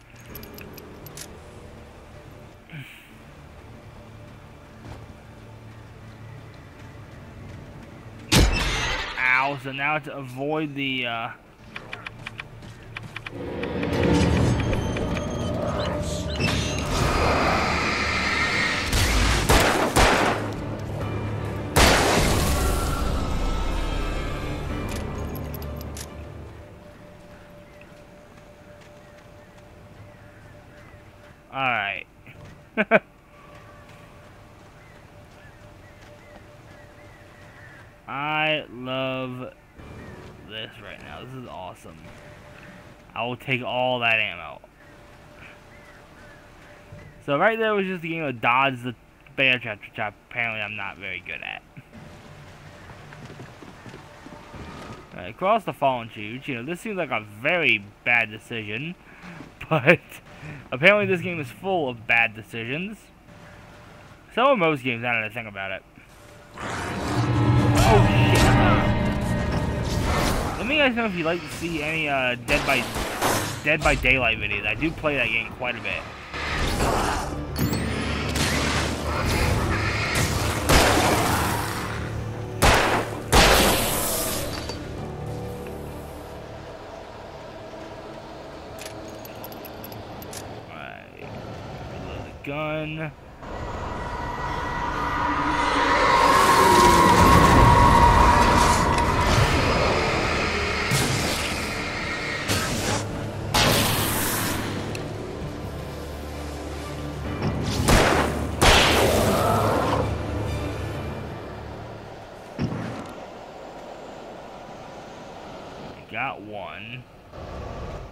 Ow, so now to avoid the, Alright. I love this right now. This is awesome. I will take all that ammo. So right there was just the game of dodge the bear trap, which apparently I'm not very good at. Alright, cross the fallen chutes. You know, this seems like a very bad decision, but apparently this game is full of bad decisions. So are most games, now that I think about it. Oh shit. Let me guys know if you'd like to see any Dead by Daylight videos. I do play that game quite a bit. Alright. Reload the gun. Got one.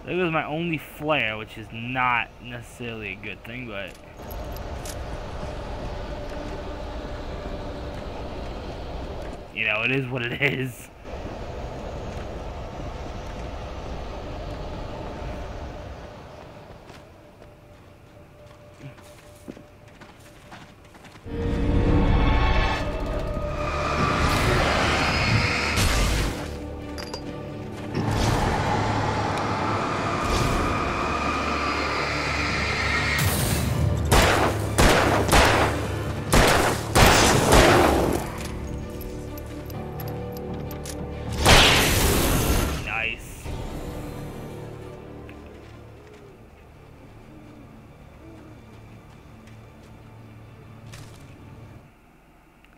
There goes my only flare, which is not necessarily a good thing, but you know, it is what it is.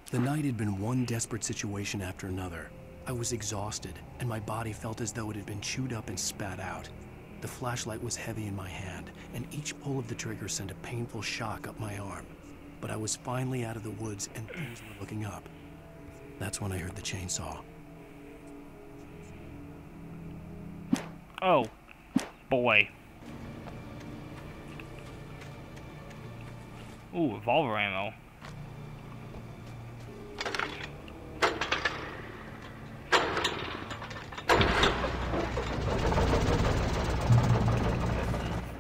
The night had been one desperate situation after another. I was exhausted, and my body felt as though it had been chewed up and spat out. The flashlight was heavy in my hand, and each pull of the trigger sent a painful shock up my arm. But I was finally out of the woods, and things were looking up. That's when I heard the chainsaw. Oh, boy. Ooh, revolver ammo.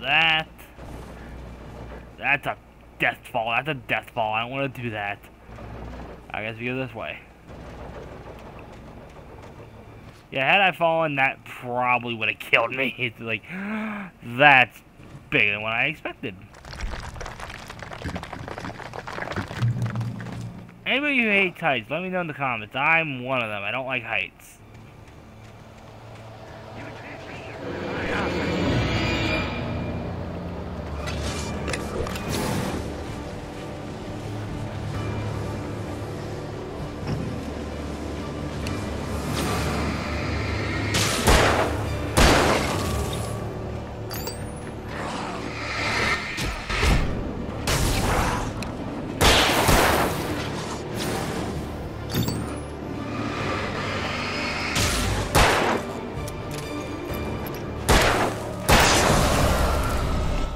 that. That's a death fall. That's a death fall. I don't want to do that. I guess we go this way. Yeah, had I fallen, that probably would have killed me. It's like, that's bigger than what I expected. Anybody who hates heights, let me know in the comments. I'm one of them. I don't like heights.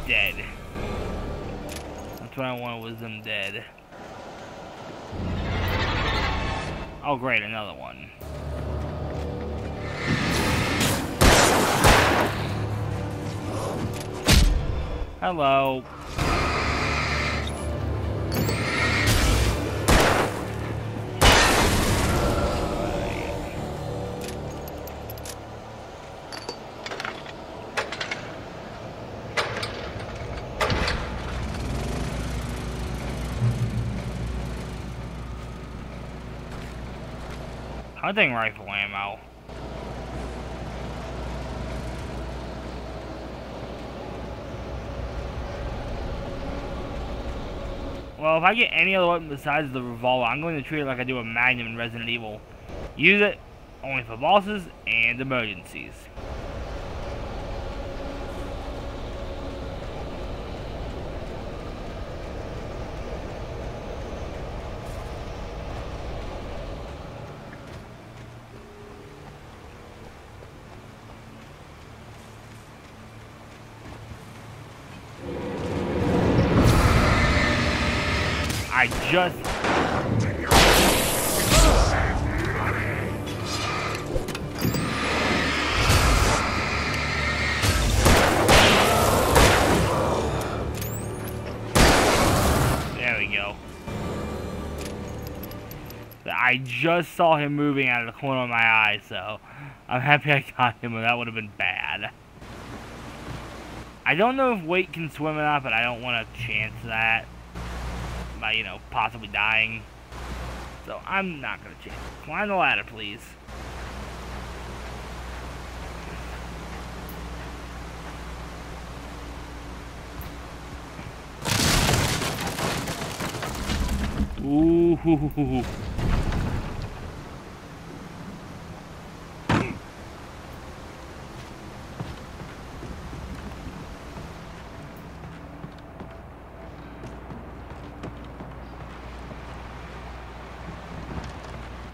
Dead. That's what I wanted, was them dead. Oh great, another one. Hello. Hunting rifle ammo. Well, if I get any other weapon besides the revolver, I'm going to treat it like I do a Magnum in Resident Evil. Use it only for bosses and emergencies. I just... There we go. I just saw him moving out of the corner of my eye, so I'm happy I got him, or that would have been bad. I don't know if Wake can swim or not, but I don't want to chance that. By, you know, possibly dying. So I'm not gonna chance it. Climb the ladder, please. Ooh. Hoo, hoo, hoo, hoo.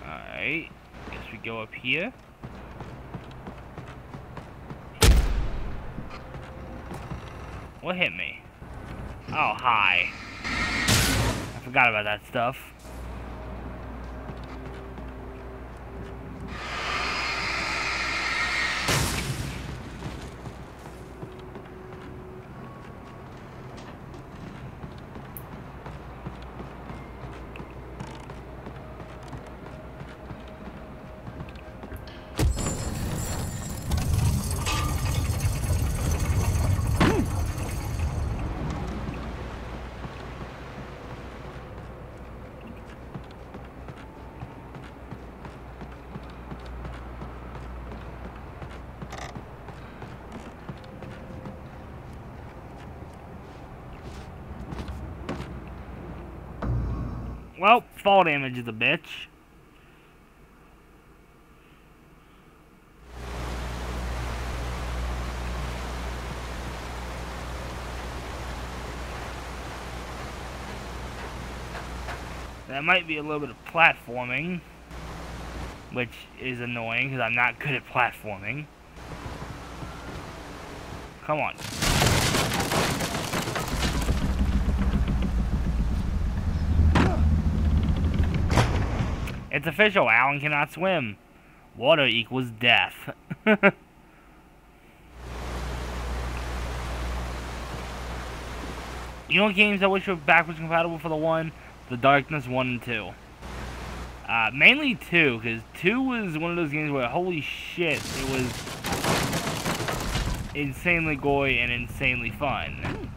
Alright, guess we go up here. What hit me? Oh, hi. I forgot about that stuff. Well, fall damage is a bitch. That might be a little bit of platforming, which is annoying because I'm not good at platforming. Come on. It's official, Alan cannot swim. Water equals death. You know what games I wish were backwards compatible for the 1? The Darkness 1 and 2. Mainly 2, because 2 was one of those games where, holy shit, it was insanely gory and insanely fun.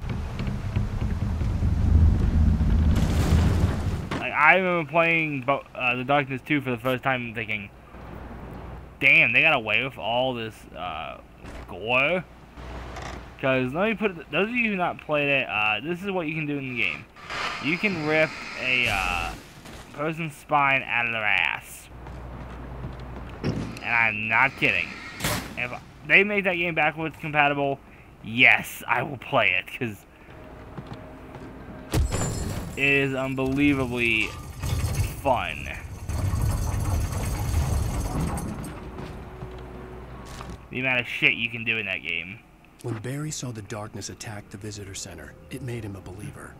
Like, I remember playing The Darkness 2 for the first time and thinking, damn, they got away with all this gore. Because let me put it, those of you who not played it, this is what you can do in the game. You can rip a person's spine out of their ass. And I'm not kidding. If they make that game backwards compatible, yes, I will play it, because it is unbelievably fun. The amount of shit you can do in that game. When Barry saw the darkness attack the visitor center, it made him a believer.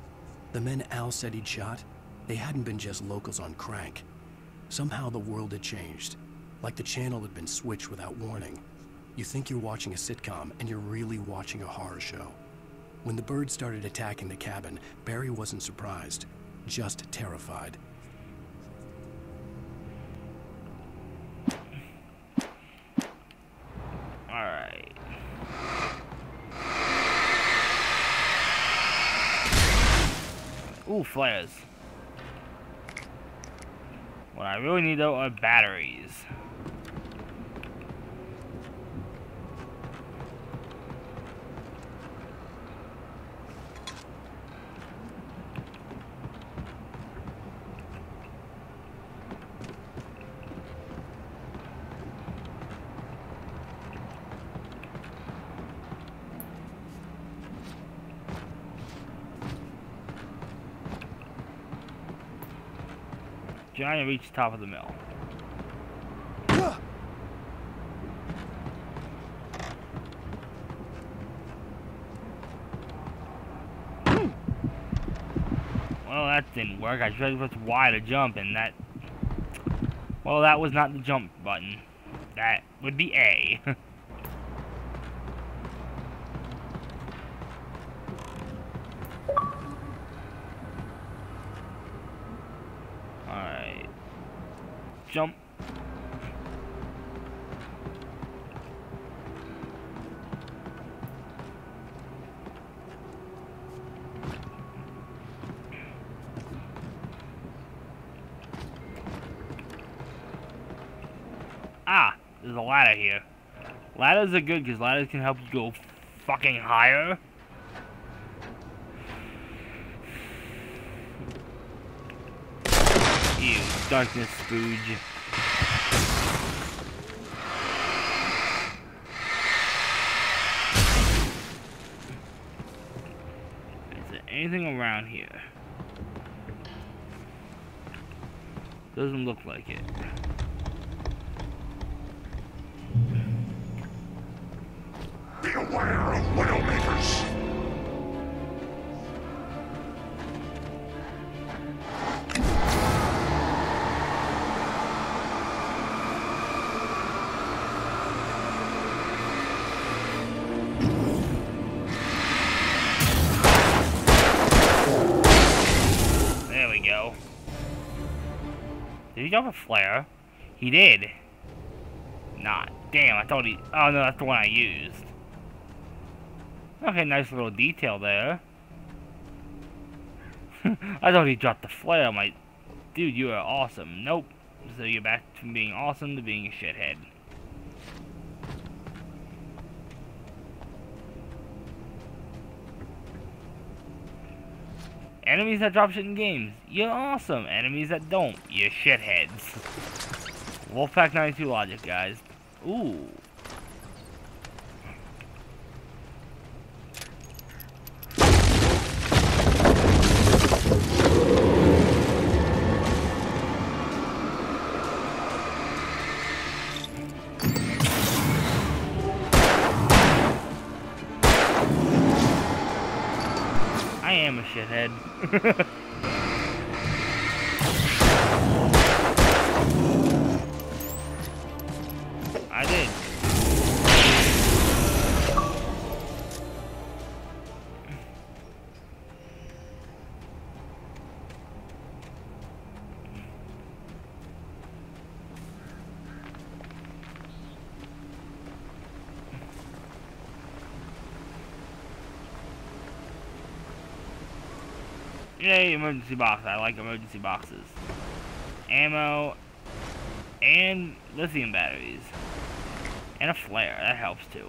The men Al said he'd shot, they hadn't been just locals on crank. Somehow the world had changed, like the channel had been switched without warning. You think you're watching a sitcom, and you're really watching a horror show. When the birds started attacking the cabin, Barry wasn't surprised, just terrified. Alright. Ooh, flares. What I really need though are batteries. Trying to reach the top of the mill. Well, that didn't work. I tried to press Y to jump, and that... Well, that was not the jump button. That would be A. Jump. Ah, there's a ladder here. Ladders are good because ladders can help you go fucking higher. You darkness spooge. Is there anything around here? Doesn't look like it. Be aware of Widowmakers. Did he drop a flare? He did. Not. Damn, I thought he... Oh, no, that's the one I used. Okay, nice little detail there. I thought he dropped the flare. I'm like, dude, you are awesome. Nope. So you're back from being awesome to being a shithead. Enemies that drop shit in games, you're awesome. Enemies that don't, you're shitheads. Wolfpack 92 logic, guys. Ooh. I am a shithead. I did. Yay, emergency box. I like emergency boxes. Ammo. And lithium batteries. And a flare. That helps too.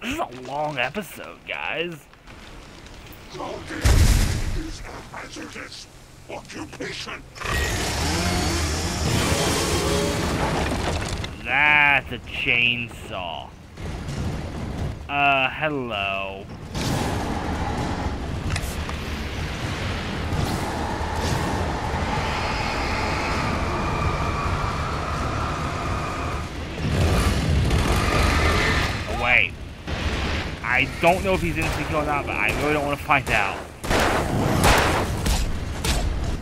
This is a long episode, guys. Is a hazardous occupation. That's a chainsaw. Hello. Wait. I don't know if he's instant or not, but I really don't want to find out.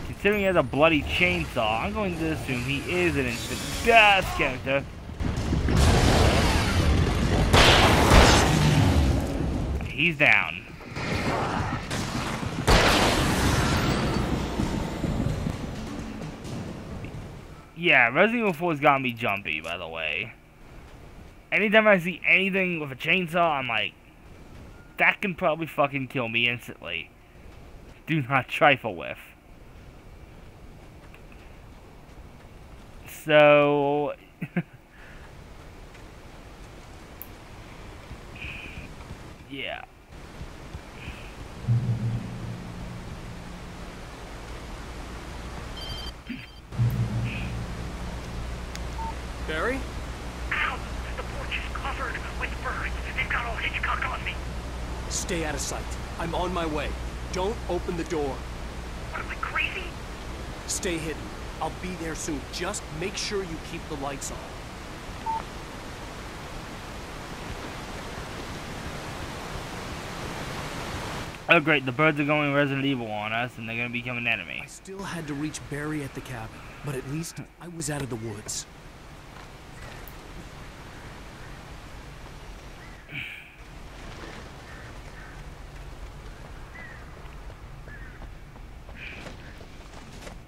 Considering he has a bloody chainsaw, I'm going to assume he is an instant death character. He's down. Yeah, Resident Evil 4's gotta be jumpy, by the way. Anytime I see anything with a chainsaw, I'm like, that can probably fucking kill me instantly. Do not trifle with. So... yeah. Barry? Ow! The porch is covered with birds. They've got all Hitchcock on me. Stay out of sight. I'm on my way. Don't open the door. What, am I crazy? Stay hidden. I'll be there soon. Just make sure you keep the lights on. Oh great, the birds are going Resident Evil on us and they're gonna become an enemy. I still had to reach Barry at the cabin, but at least I was out of the woods.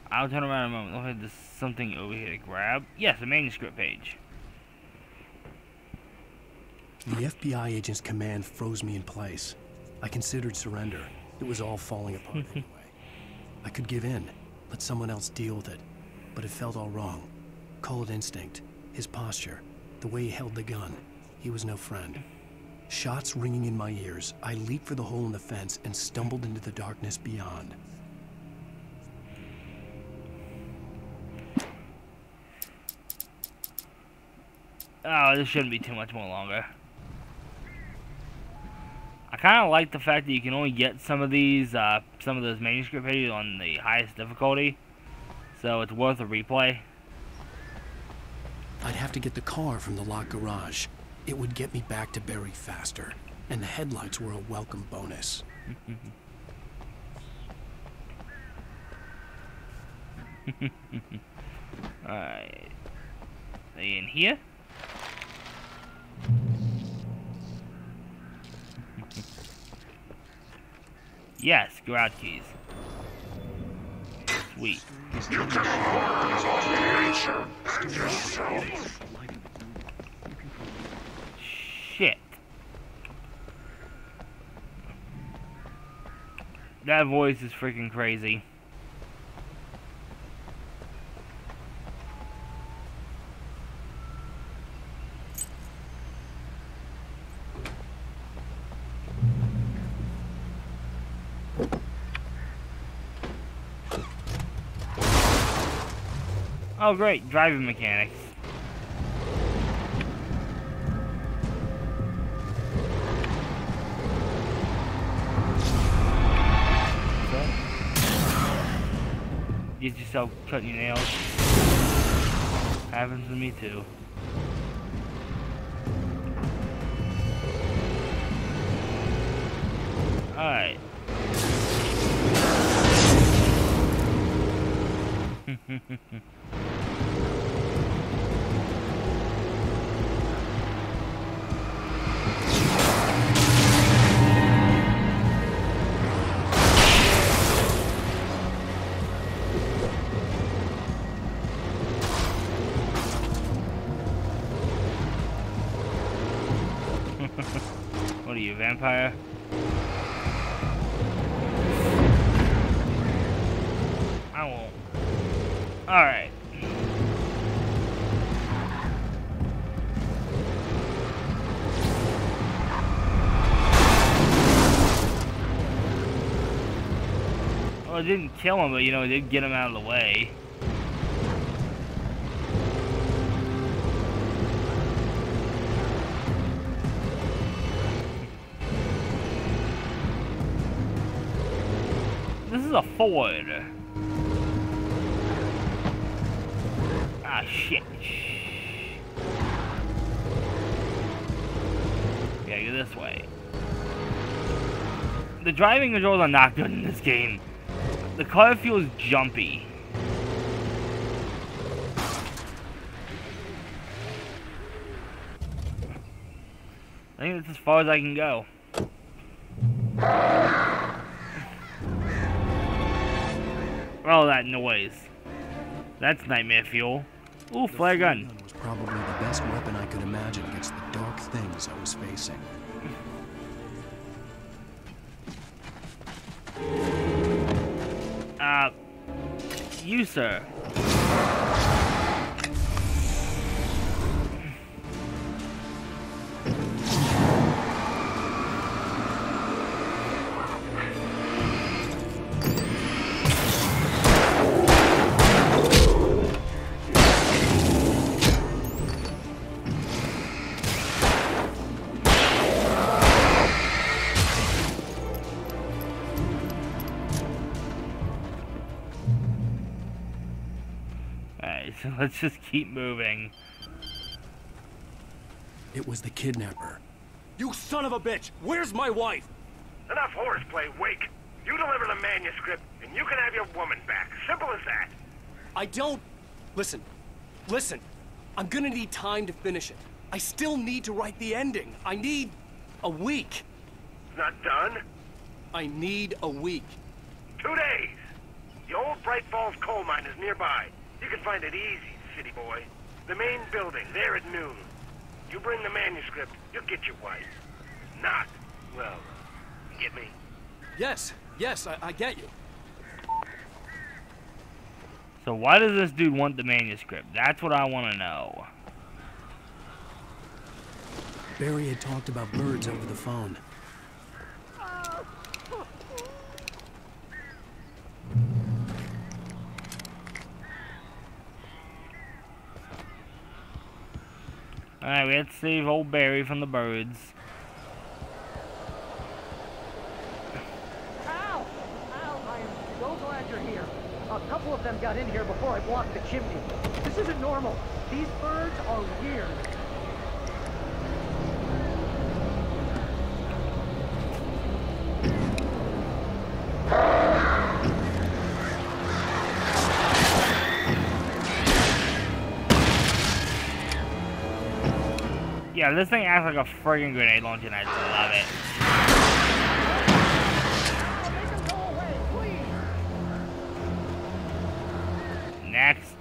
I'll turn around in a moment. Looks like there's something over here to grab. Yes, a manuscript page. The FBI agent's command froze me in place. I considered surrender. It was all falling apart anyway. I could give in, let someone else deal with it. But it felt all wrong. Call it instinct. His posture. The way he held the gun. He was no friend. Shots ringing in my ears, I leaped for the hole in the fence and stumbled into the darkness beyond. Oh, this shouldn't be too much more longer. I kind of like the fact that you can only get some of these, some of those manuscript pages on the highest difficulty. So it's worth a replay. I'd have to get the car from the locked garage. It would get me back to Barry faster. And the headlights were a welcome bonus. Alright. Are you in here? Yes, garage keys. Sweet. You can harm nature and yourself. Shit. That voice is freaking crazy. Oh great, driving mechanics. Get yourself cutting your nails. Happens to me too. Alright. What What are you, vampire? I won't. Alright. Well, it didn't kill him, but you know, it did get him out of the way. This is a Ford. Ah, shit. Gotta go this way. The driving controls are not good in this game. The car feels jumpy. I think that's as far as I can go. Oh, that noise. That's nightmare fuel. Ooh, flare gun. Was probably the best weapon I could imagine against the dark things I was facing. You, sir. So let's just keep moving. It was the kidnapper. You son of a bitch! Where's my wife? Enough horseplay, Wake. You deliver the manuscript, and you can have your woman back. Simple as that. I don't... Listen. Listen. I'm gonna need time to finish it. I still need to write the ending. I need... a week. Not done? I need a week. 2 days. The old Bright Falls coal mine is nearby. You can find it easy, city boy. The main building, there at noon. You bring the manuscript, you'll get your wife. Not, well, you get me? Yes, I get you. So why does this dude want the manuscript? That's what I want to know. Barry had talked about birds over the phone. Alright, we have to save old Barry from the birds. Ow! Ow, I am so glad you're here. A couple of them got in here before I blocked the chimney. This isn't normal. These birds are weird. Yeah, this thing acts like a friggin' grenade launcher and I love it. Next.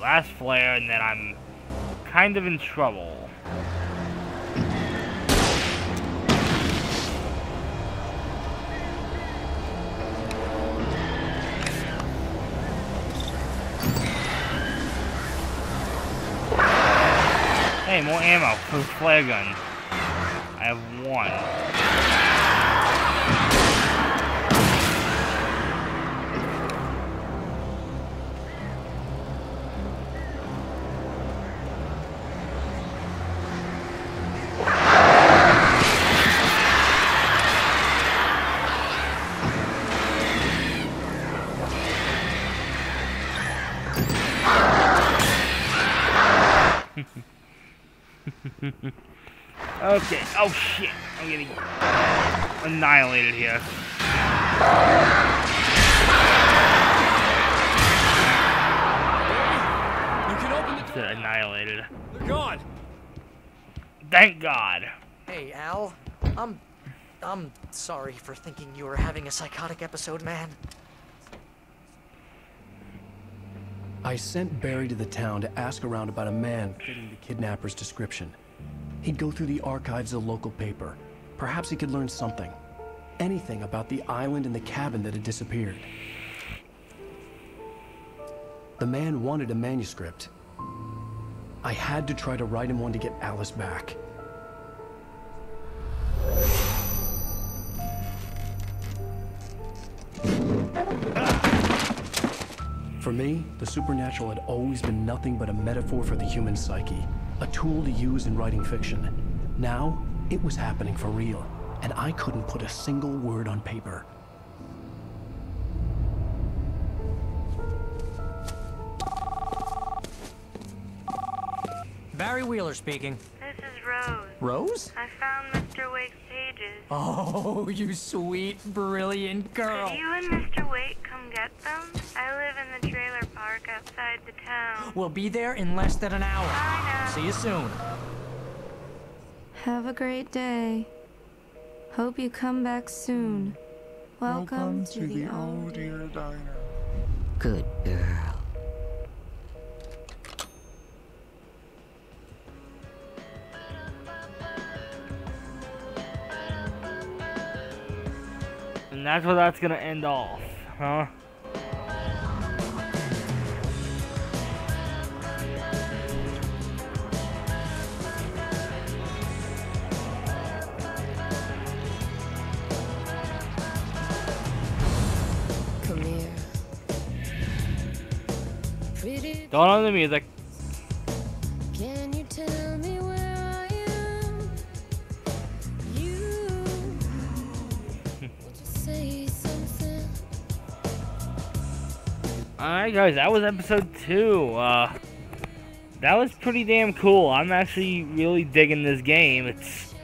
Last flare, and then I'm kind of in trouble. Hey, more ammo for the flare gun. I have one. Okay, oh shit, I'm getting annihilated here. Thank God. Hey, Al. I'm sorry for thinking you were having a psychotic episode, man. I sent Barry to the town to ask around about a man fitting the kidnapper's description. He'd go through the archives of the local paper. Perhaps he could learn something. Anything about the island and the cabin that had disappeared. The man wanted a manuscript. I had to try to write him one to get Alice back. For me, the supernatural had always been nothing but a metaphor for the human psyche, a tool to use in writing fiction. Now, it was happening for real, and I couldn't put a single word on paper. Barry Wheeler speaking. This is Rose. Rose? I found Mr. Wake's pages. Oh, you sweet, brilliant girl. Could you and Mr. Wake come get them? I live in the trailer park outside the town. We'll be there in less than an hour. I know. See you soon. Have a great day. Hope you come back soon. Welcome to the Old Deer Diner. Good girl. And that's where that's gonna end off, huh? Come here. Don't on the music. Can you tell me where I am? You say something. Alright guys, that was episode 2. That was pretty damn cool. I'm actually really digging this game. It's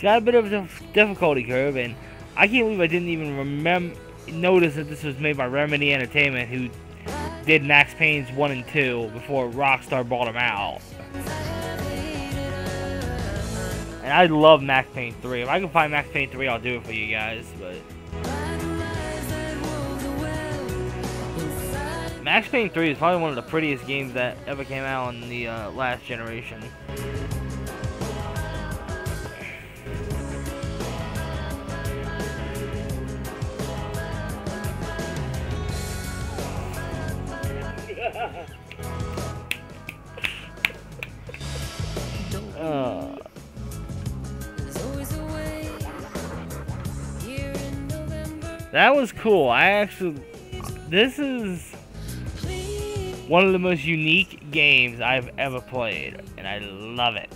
got a bit of a difficulty curve, and I can't believe I didn't even notice that this was made by Remedy Entertainment, who did Max Payne's 1 and 2 before Rockstar bought them out. And I love Max Payne 3. If I can find Max Payne 3, I'll do it for you guys, but Max Payne 3 is probably one of the prettiest games that ever came out in the last generation. That was cool. This is one of the most unique games I've ever played, and I love it.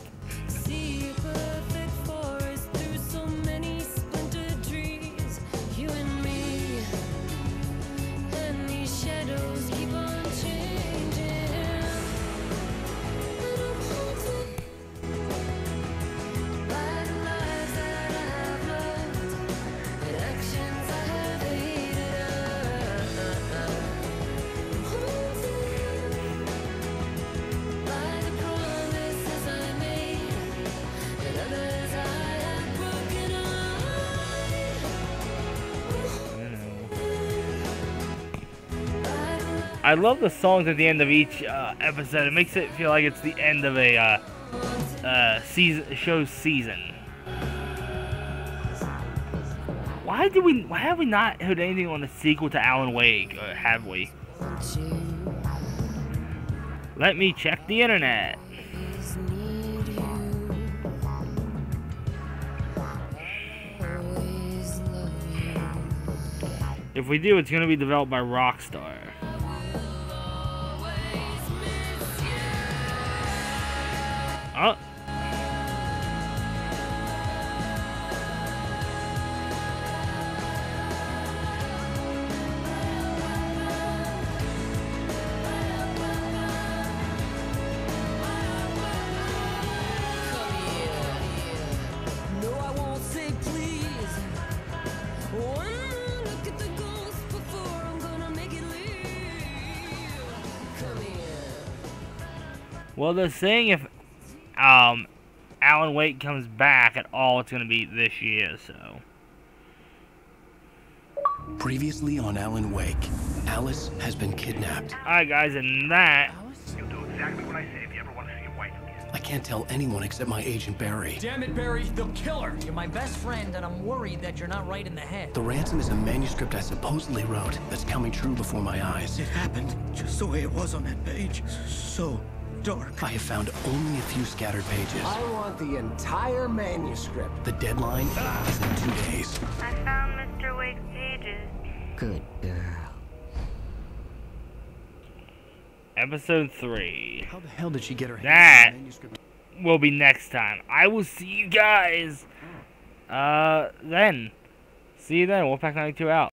I love the songs at the end of each episode. It makes it feel like it's the end of a show's season. Why have we not heard anything on the sequel to Alan Wake, or have we? Let me check the internet. If we do, it's going to be developed by Rockstar. Oh. Well, they're saying if Alan Alan Wake comes back at all, it's going to be this year, so. Previously on Alan Wake, Alice has been kidnapped. Alright guys, and that... You'll do exactly what I say if you ever want to see your wife again. I can't tell anyone except my agent Barry. Damn it, Barry, they'll kill her! You're my best friend, and I'm worried that you're not right in the head. The ransom is a manuscript I supposedly wrote that's coming true before my eyes. It happened just the way it was on that page. So dark. I have found only a few scattered pages. I want the entire manuscript. The deadline is in 2 days. I found Mr. Wake's pages. Good girl. Episode 3. How the hell did she get her hands That on the manuscript? will be next time. I will see you guys then. See you then. Wolfpack 92 out.